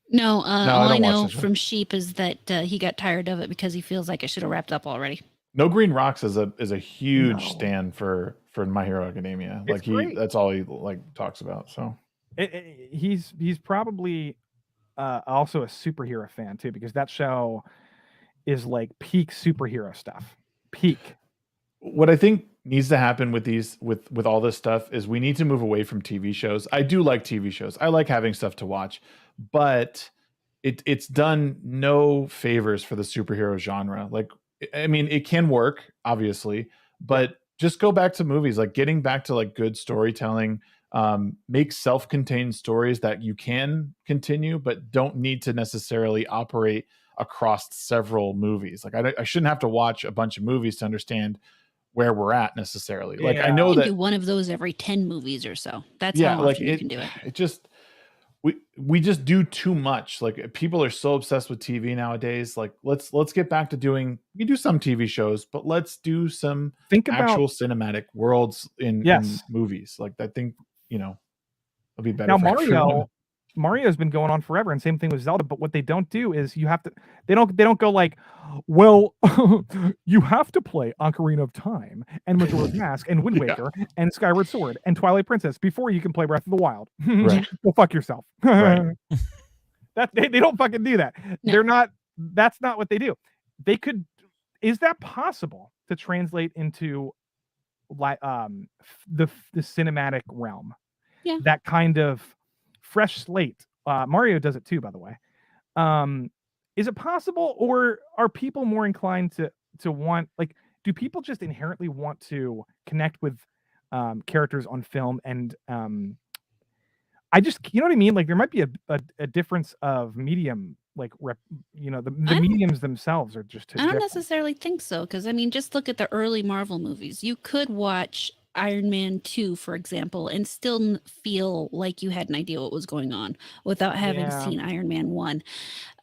No, all I know from Sheep is that he got tired of it because he feels like it should have wrapped up already. No Green Rocks is a huge stand for My Hero Academia. It's like that's all he like talks about. So he's probably also a superhero fan too, because that show is like peak superhero stuff. Peak. What I think needs to happen with with all this stuff is we need to move away from TV shows. I do like TV shows. I like having stuff to watch, but it's done no favors for the superhero genre. Like, I mean, it can work, obviously, but just go back to movies, like getting back to like good storytelling, make self-contained stories that you can continue, but don't need to necessarily operate across several movies. Like I shouldn't have to watch a bunch of movies to understand where we're at necessarily. Like I know you can that do one of those every 10 movies or so. That's how often you can do it. It just, we just do too much. Like people are so obsessed with TV nowadays. Like let's get back to doing. We do some TV shows, but let's do some actual cinematic worlds in movies. Like I think it'll be better. Now for everyone. Mario's been going on forever, and same thing with Zelda. But what they don't do is you have to. They don't go like, well, you have to play Ocarina of Time and Majora's Mask and Wind Waker and Skyward Sword and Twilight Princess before you can play Breath of the Wild. Right. Go fuck yourself. Right. That they don't fucking do that. No. They're not. That's not what they do. They could. Is that possible to translate into like the cinematic realm? Yeah. That kind of fresh slate. Mario does it too, by the way. Is it possible, or are people more inclined to want, like, do people just inherently want to connect with characters on film? And I just, you know what I mean? Like there might be a difference of medium, like the mediums themselves are just. I don't necessarily think so, because I mean, just look at the early Marvel movies. You could watch Iron Man 2, for example, and still feel like you had an idea what was going on without having seen Iron Man 1.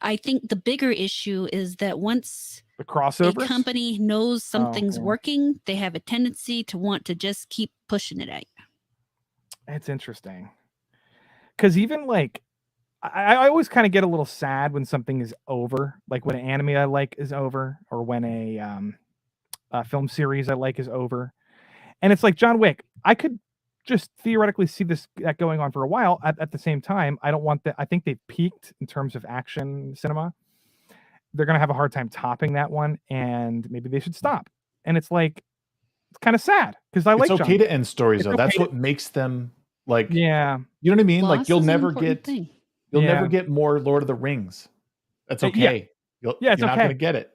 I think the bigger issue is that once the crossovers, a company knows something's working, they have a tendency to want to just keep pushing it at you. It's interesting. Because even like, I always kind of get a little sad when something is over, like when an anime I like is over, or when a film series I like is over. And it's like John Wick. I could just theoretically see that going on for a while. At the same time, I don't want that. I think they've peaked in terms of action cinema. They're going to have a hard time topping that one, and maybe they should stop. And it's like, it's kind of sad because I like. It's okay John to end stories, though. That's what makes them like. Yeah, you know what I mean. Loss like you'll never never get more Lord of the Rings. That's okay. It's you're okay. not going to get it.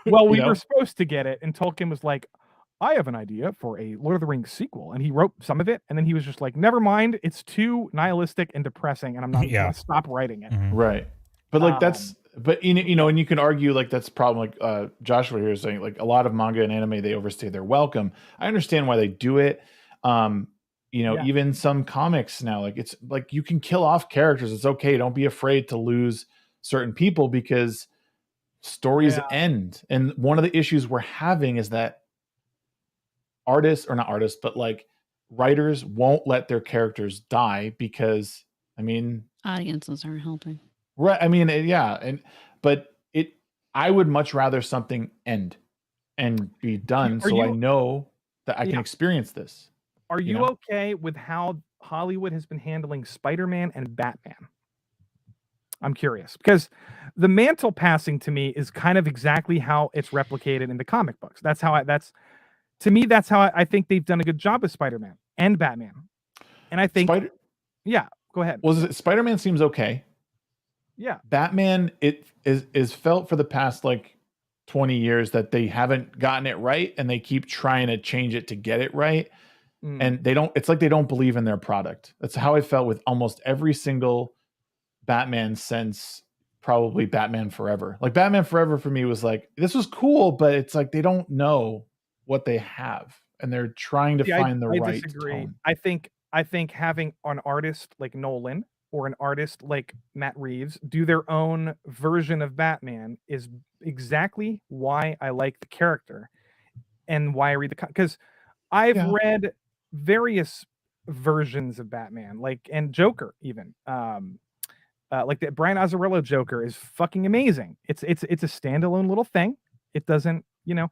Well, we were supposed to get it, and Tolkien was like, I have an idea for a Lord of the Rings sequel. And he wrote some of it. And then he was just like, never mind. It's too nihilistic and depressing. And I'm not going to stop writing it. Mm-hmm. Right. But like and you can argue like that's a problem. Like Joshua here is saying, like a lot of manga and anime, they overstay their welcome. I understand why they do it. Even some comics now, like it's like you can kill off characters. It's okay. Don't be afraid to lose certain people because stories end. And one of the issues we're having is that like writers won't let their characters die because audiences aren't helping. Right. I mean, I would much rather something end and be done I know that I can experience this. Are you okay with how Hollywood has been handling Spider-Man and Batman? I'm curious because the mantle passing to me is kind of exactly how it's replicated in the comic books. To me, that's how I think they've done a good job with Spider-Man and Batman. And I think, go ahead. Well, Spider-Man seems okay. Yeah. Batman, it is felt for the past like 20 years that they haven't gotten it right and they keep trying to change it to get it right. And it's like they don't believe in their product. That's how I felt with almost every single Batman since probably Batman Forever. Like Batman Forever for me was like, this was cool, but it's like they don't know what they have and they're trying to find the right tone. I think having an artist like Nolan or an artist like Matt Reeves do their own version of Batman is exactly why I like the character and why I read because I've read various versions of Batman, and Joker even. Like the Brian Azzarello Joker is fucking amazing. It's a standalone little thing. It doesn't, and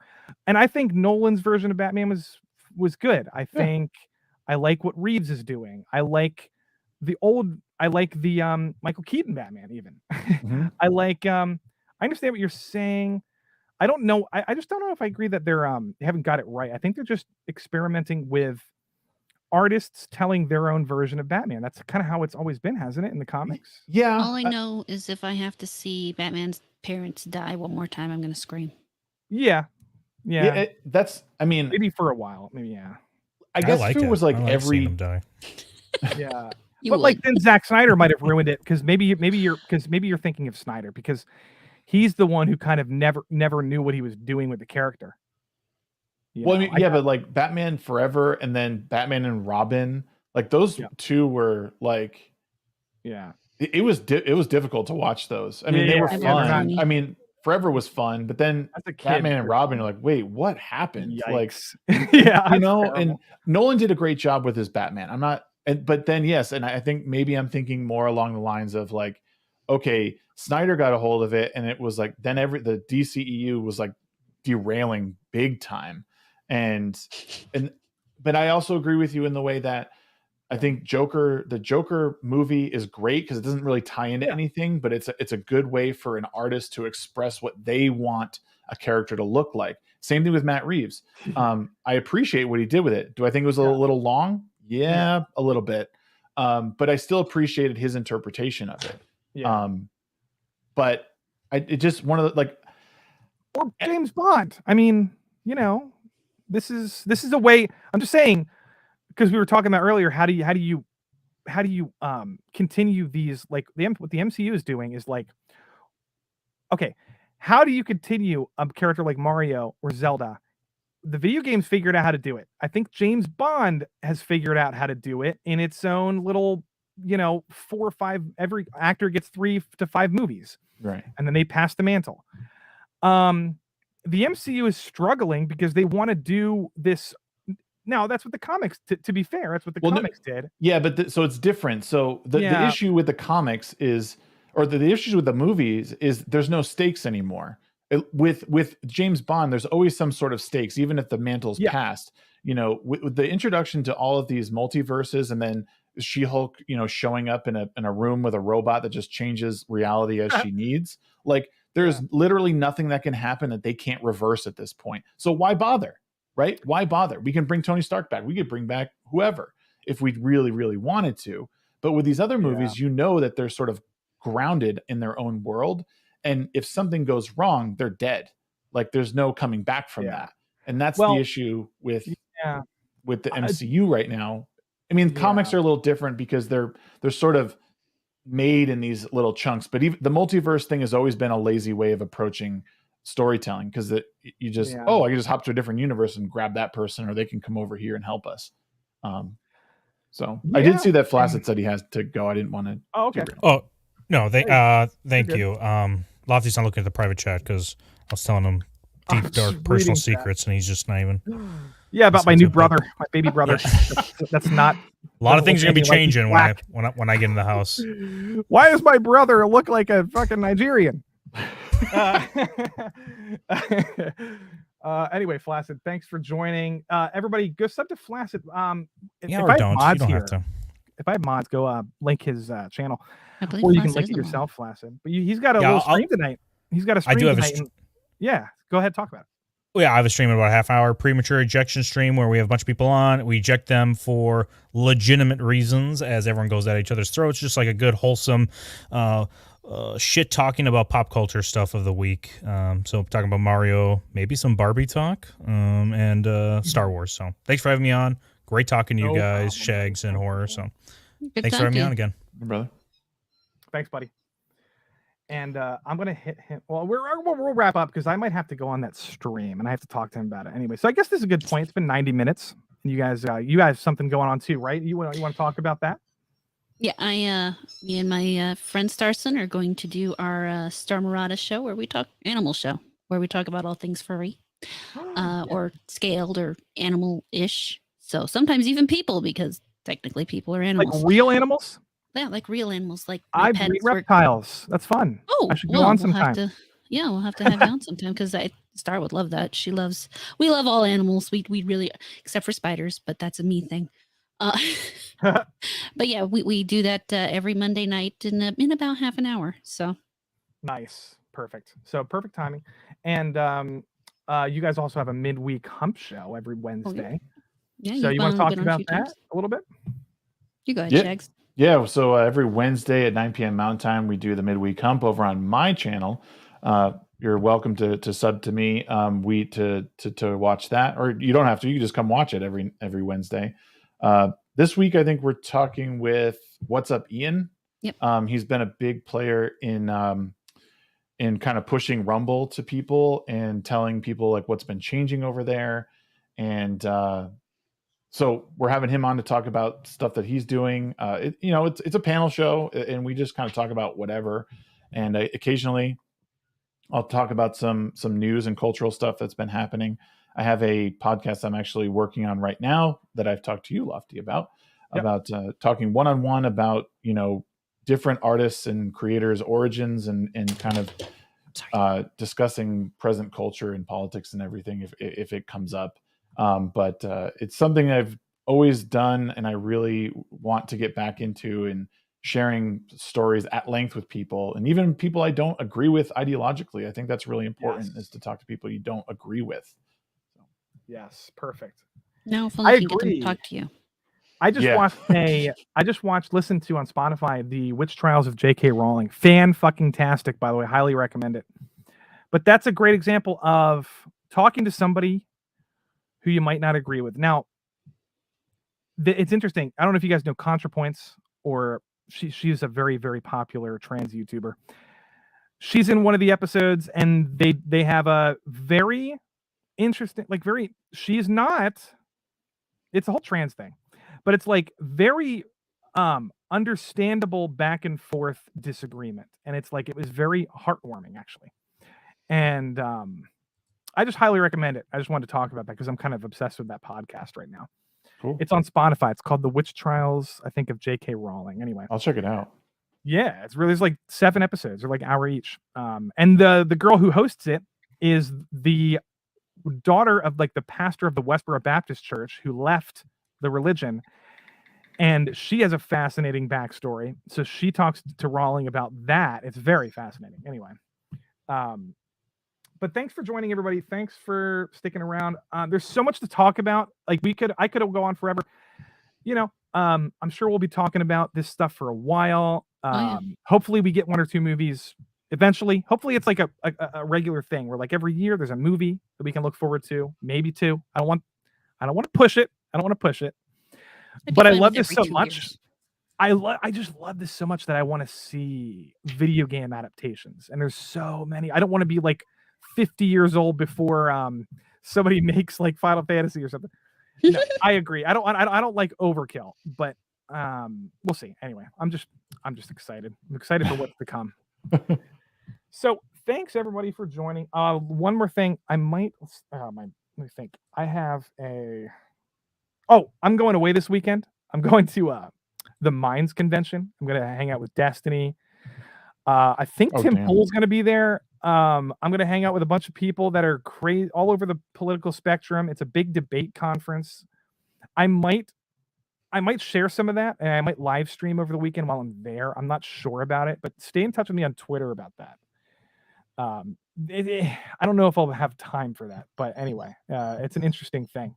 I think Nolan's version of Batman was good. I think I like what Reeves is doing. I like the Michael Keaton Batman even. Mm-hmm. I understand what you're saying. I don't know. I just don't know if I agree that they haven't got it right. I think they're just experimenting with artists telling their own version of Batman. That's kind of how it's always been, hasn't it, in the comics? Yeah. All I know is if I have to see Batman's parents die one more time, I'm going to scream. Yeah. Maybe for a while. Maybe, yeah. I guess if it was like every... die. Yeah. But then Zack Snyder might have ruined it because maybe you're thinking of Snyder because he's the one who kind of never knew what he was doing with the character. But like Batman Forever and then Batman and Robin, like those two were like, it was difficult to watch those. I mean, they were fun. I mean, Forever was fun, but then Batman and Robin are like, wait, what happened? Yikes. Like, yeah, you know, and Nolan did a great job with his Batman. I'm not, but then yes, and I think maybe I'm thinking more along the lines of like, okay, Snyder got a hold of it, and it was like then the DCEU was like derailing big time, but I also agree with you in the way that I think the Joker movie is great because it doesn't really tie into anything, but it's a good way for an artist to express what they want a character to look like. Same thing with Matt Reeves. I appreciate what he did with it. Do I think it was a little long? Yeah, a little bit. But I still appreciated his interpretation of it. Yeah. But it just one of the like, or James Bond. I mean, you know, this is a way. I'm just saying, because we were talking about earlier, how do you continue these, like what the MCU is doing is like, okay, how do you continue a character like Mario or Zelda? The video games figured out how to do it. I think James Bond has figured out how to do it in its own little, 4 or 5, every actor gets 3 to 5 movies. Right. And then they pass the mantle. The MCU is struggling because they want to do this. Now, that's what the comics, to be fair, that's what the comics did. Yeah, but so it's different. So the issue with the comics is, or the issues with the movies is there's no stakes anymore. With James Bond, there's always some sort of stakes, even if the mantle's passed. With the introduction to all of these multiverses, and then She-Hulk, showing up in a room with a robot that just changes reality as she needs. Like, there's literally nothing that can happen that they can't reverse at this point. So why bother? Right? Why bother? We can bring Tony Stark back. We could bring back whoever if we really, really wanted to. But with these other movies, that they're sort of grounded in their own world. And if something goes wrong, they're dead. Like, there's no coming back from that. And that's the issue with the MCU right now. I mean, comics are a little different because they're sort of made in these little chunks. But even the multiverse thing has always been a lazy way of approaching storytelling, because I can just hop to a different universe and grab that person, or they can come over here and help us. I did see that Flaccid said he has to go. I didn't want to. Oh, okay. Oh no, thank you. Lofty's not looking at the private chat because I was telling him deep dark personal secrets, and he's just not even. Yeah, about my new brother, my baby brother. That's not. A lot of things are gonna be changing when I get in the house. Why does my brother look like a fucking Nigerian? Anyway, Flaccid, thanks for joining. Everybody, go sub to Flaccid. If I have mods here, if I have mods, go link his channel, or you can link it yourself, Flaccid. But he's got a little stream tonight. He's got a stream tonight. Go ahead, talk about it. Well, yeah, I have a stream in about a half hour, premature ejection stream, where we have a bunch of people on. We eject them for legitimate reasons as everyone goes at each other's throats, just like a good, wholesome shit talking about pop culture stuff of the week. So talking about Mario, maybe some Barbie talk, and Star Wars. So thanks for having me on. Great talking to you guys, Shags and Horror. So thanks for having me on again. Brother. Thanks, buddy. And I'm going to hit him. Well, we'll wrap up because I might have to go on that stream and I have to talk to him about it anyway. So I guess this is a good point. It's been 90 minutes. And you guys have something going on too, right? You want to talk about that? Yeah, me and my friend Starson are going to do our Star Murata show where we talk about all things furry, or scaled or animal-ish. So sometimes even people, because technically people are animals. Like real animals? Yeah, like real animals. Like I breed reptiles. That's fun. Oh, I should go on sometime. We'll have to have you on sometime because Star would love that. We love all animals. We really, except for spiders, but that's a me thing. But yeah, we do that every Monday night in about half an hour. So nice, perfect. So perfect timing. And you guys also have a midweek hump show every Wednesday. So you want to talk about that a little bit? You go ahead, Shags. Yeah, so every Wednesday at 9 p.m. Mountain Time, we do the midweek hump over on my channel. You're welcome to sub to me to watch that, or you don't have to. You can just come watch it every Wednesday. This week, I think we're talking with What's Up, Ian. Yep. He's been a big player in kind of pushing Rumble to people and telling people like what's been changing over there, and so we're having him on to talk about stuff that he's doing. It's a panel show, and we just kind of talk about whatever. And occasionally, I'll talk about some news and cultural stuff that's been happening. I have a podcast I'm actually working on right now that I've talked to you, Lofty, about talking one-on-one about different artists and creators' origins and kind of discussing present culture and politics and everything if it comes up. But it's something I've always done, and I really want to get back into, and sharing stories at length with people, and even people I don't agree with ideologically. I think that's really important, is to talk to people you don't agree with. Yes, perfect. No, if only I can get them to talk to you. I just listened to on Spotify the Witch Trials of J.K. Rowling. Fan-fucking-tastic, by the way. Highly recommend it. But that's a great example of talking to somebody who you might not agree with. Now, it's interesting. I don't know if you guys know ContraPoints, or she's a very, very popular trans YouTuber. She's in one of the episodes, and they have a very interesting, she's not, it's a whole trans thing, but it's like very understandable back and forth disagreement. And it's like, it was very heartwarming, actually. And I just highly recommend it. I just wanted to talk about that because I'm kind of obsessed with that podcast right now. Cool. It's on Spotify. It's called The Witch Trials, I think, of J.K. Rowling. Anyway, I'll check it out. Yeah, it's like 7 episodes. They're like hour each. And the girl who hosts it is the daughter of like the pastor of the Westboro Baptist Church who left the religion. And she has a fascinating backstory. So she talks to Rowling about that. It's very fascinating. Anyway. But thanks for joining, everybody. Thanks for sticking around. There's so much to talk about. Like I could go on forever. I'm sure we'll be talking about this stuff for a while. Hopefully we get 1 or 2 movies eventually. Hopefully it's like a regular thing where like every year there's a movie that we can look forward to, maybe 2. I don't want to push it. But I love this so much. I just love this so much that I want to see video game adaptations. And there's so many. I don't want to be like 50 years old before somebody makes like Final Fantasy or something. No, I agree. I don't like overkill, but we'll see. Anyway, I'm just excited. I'm excited for what's to come. So thanks everybody for joining. One more thing. I might let me think. I'm going away this weekend. I'm going to the Minds convention. I'm gonna hang out with Destiny. I think Tim Pool's gonna be there. I'm gonna hang out with a bunch of people that are crazy all over the political spectrum. It's a big debate conference. I might share some of that, and I might live stream over the weekend while I'm there. I'm not sure about it, but stay in touch with me on Twitter about that. I don't know if I'll have time for that, but anyway, it's an interesting thing.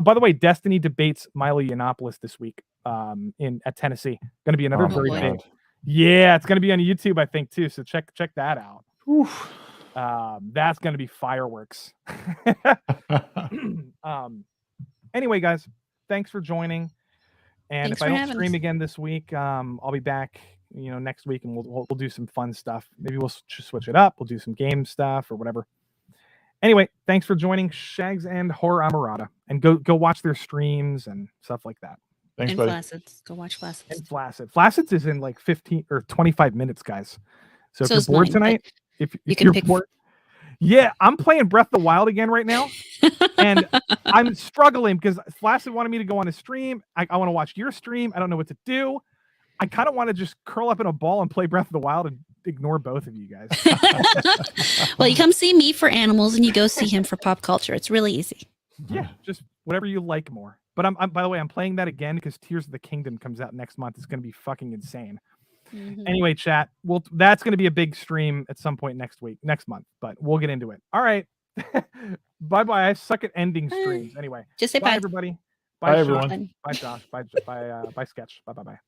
By the way, Destiny debates Milo Yiannopoulos this week at Tennessee. Going to be another very big. Yeah, it's going to be on YouTube, I think, too. So check that out. That's going to be fireworks. Anyway, guys, thanks for joining. And if I don't stream again this week, I'll be back, next week, and we'll do some fun stuff. Maybe we'll switch it up. We'll do some game stuff or whatever. Anyway, thanks for joining Shags and Horror Amarada, and go watch their streams and stuff like that. Thanks, buddy. Flacids. Go watch Flacids. And Flacids is in like 15 or 25 minutes, guys. So if you're bored tonight, if you're bored, yeah, I'm playing Breath of the Wild again right now, and I'm struggling because Flacid wanted me to go on a stream. I want to watch your stream. I don't know what to do. I kind of want to just curl up in a ball and play Breath of the Wild and ignore both of you guys. Well, you come see me for animals and you go see him for pop culture. It's really easy. Yeah, just whatever you like more. But I'm by the way, I'm playing that again because Tears of the Kingdom comes out next month. It's going to be fucking insane. Mm-hmm. Anyway, chat. Well, that's going to be a big stream at some point next month, but we'll get into it. All right. Bye-bye. I suck at ending streams. Anyway, just say bye, everybody. Bye everyone. Bye Josh. Bye Sketch. Bye.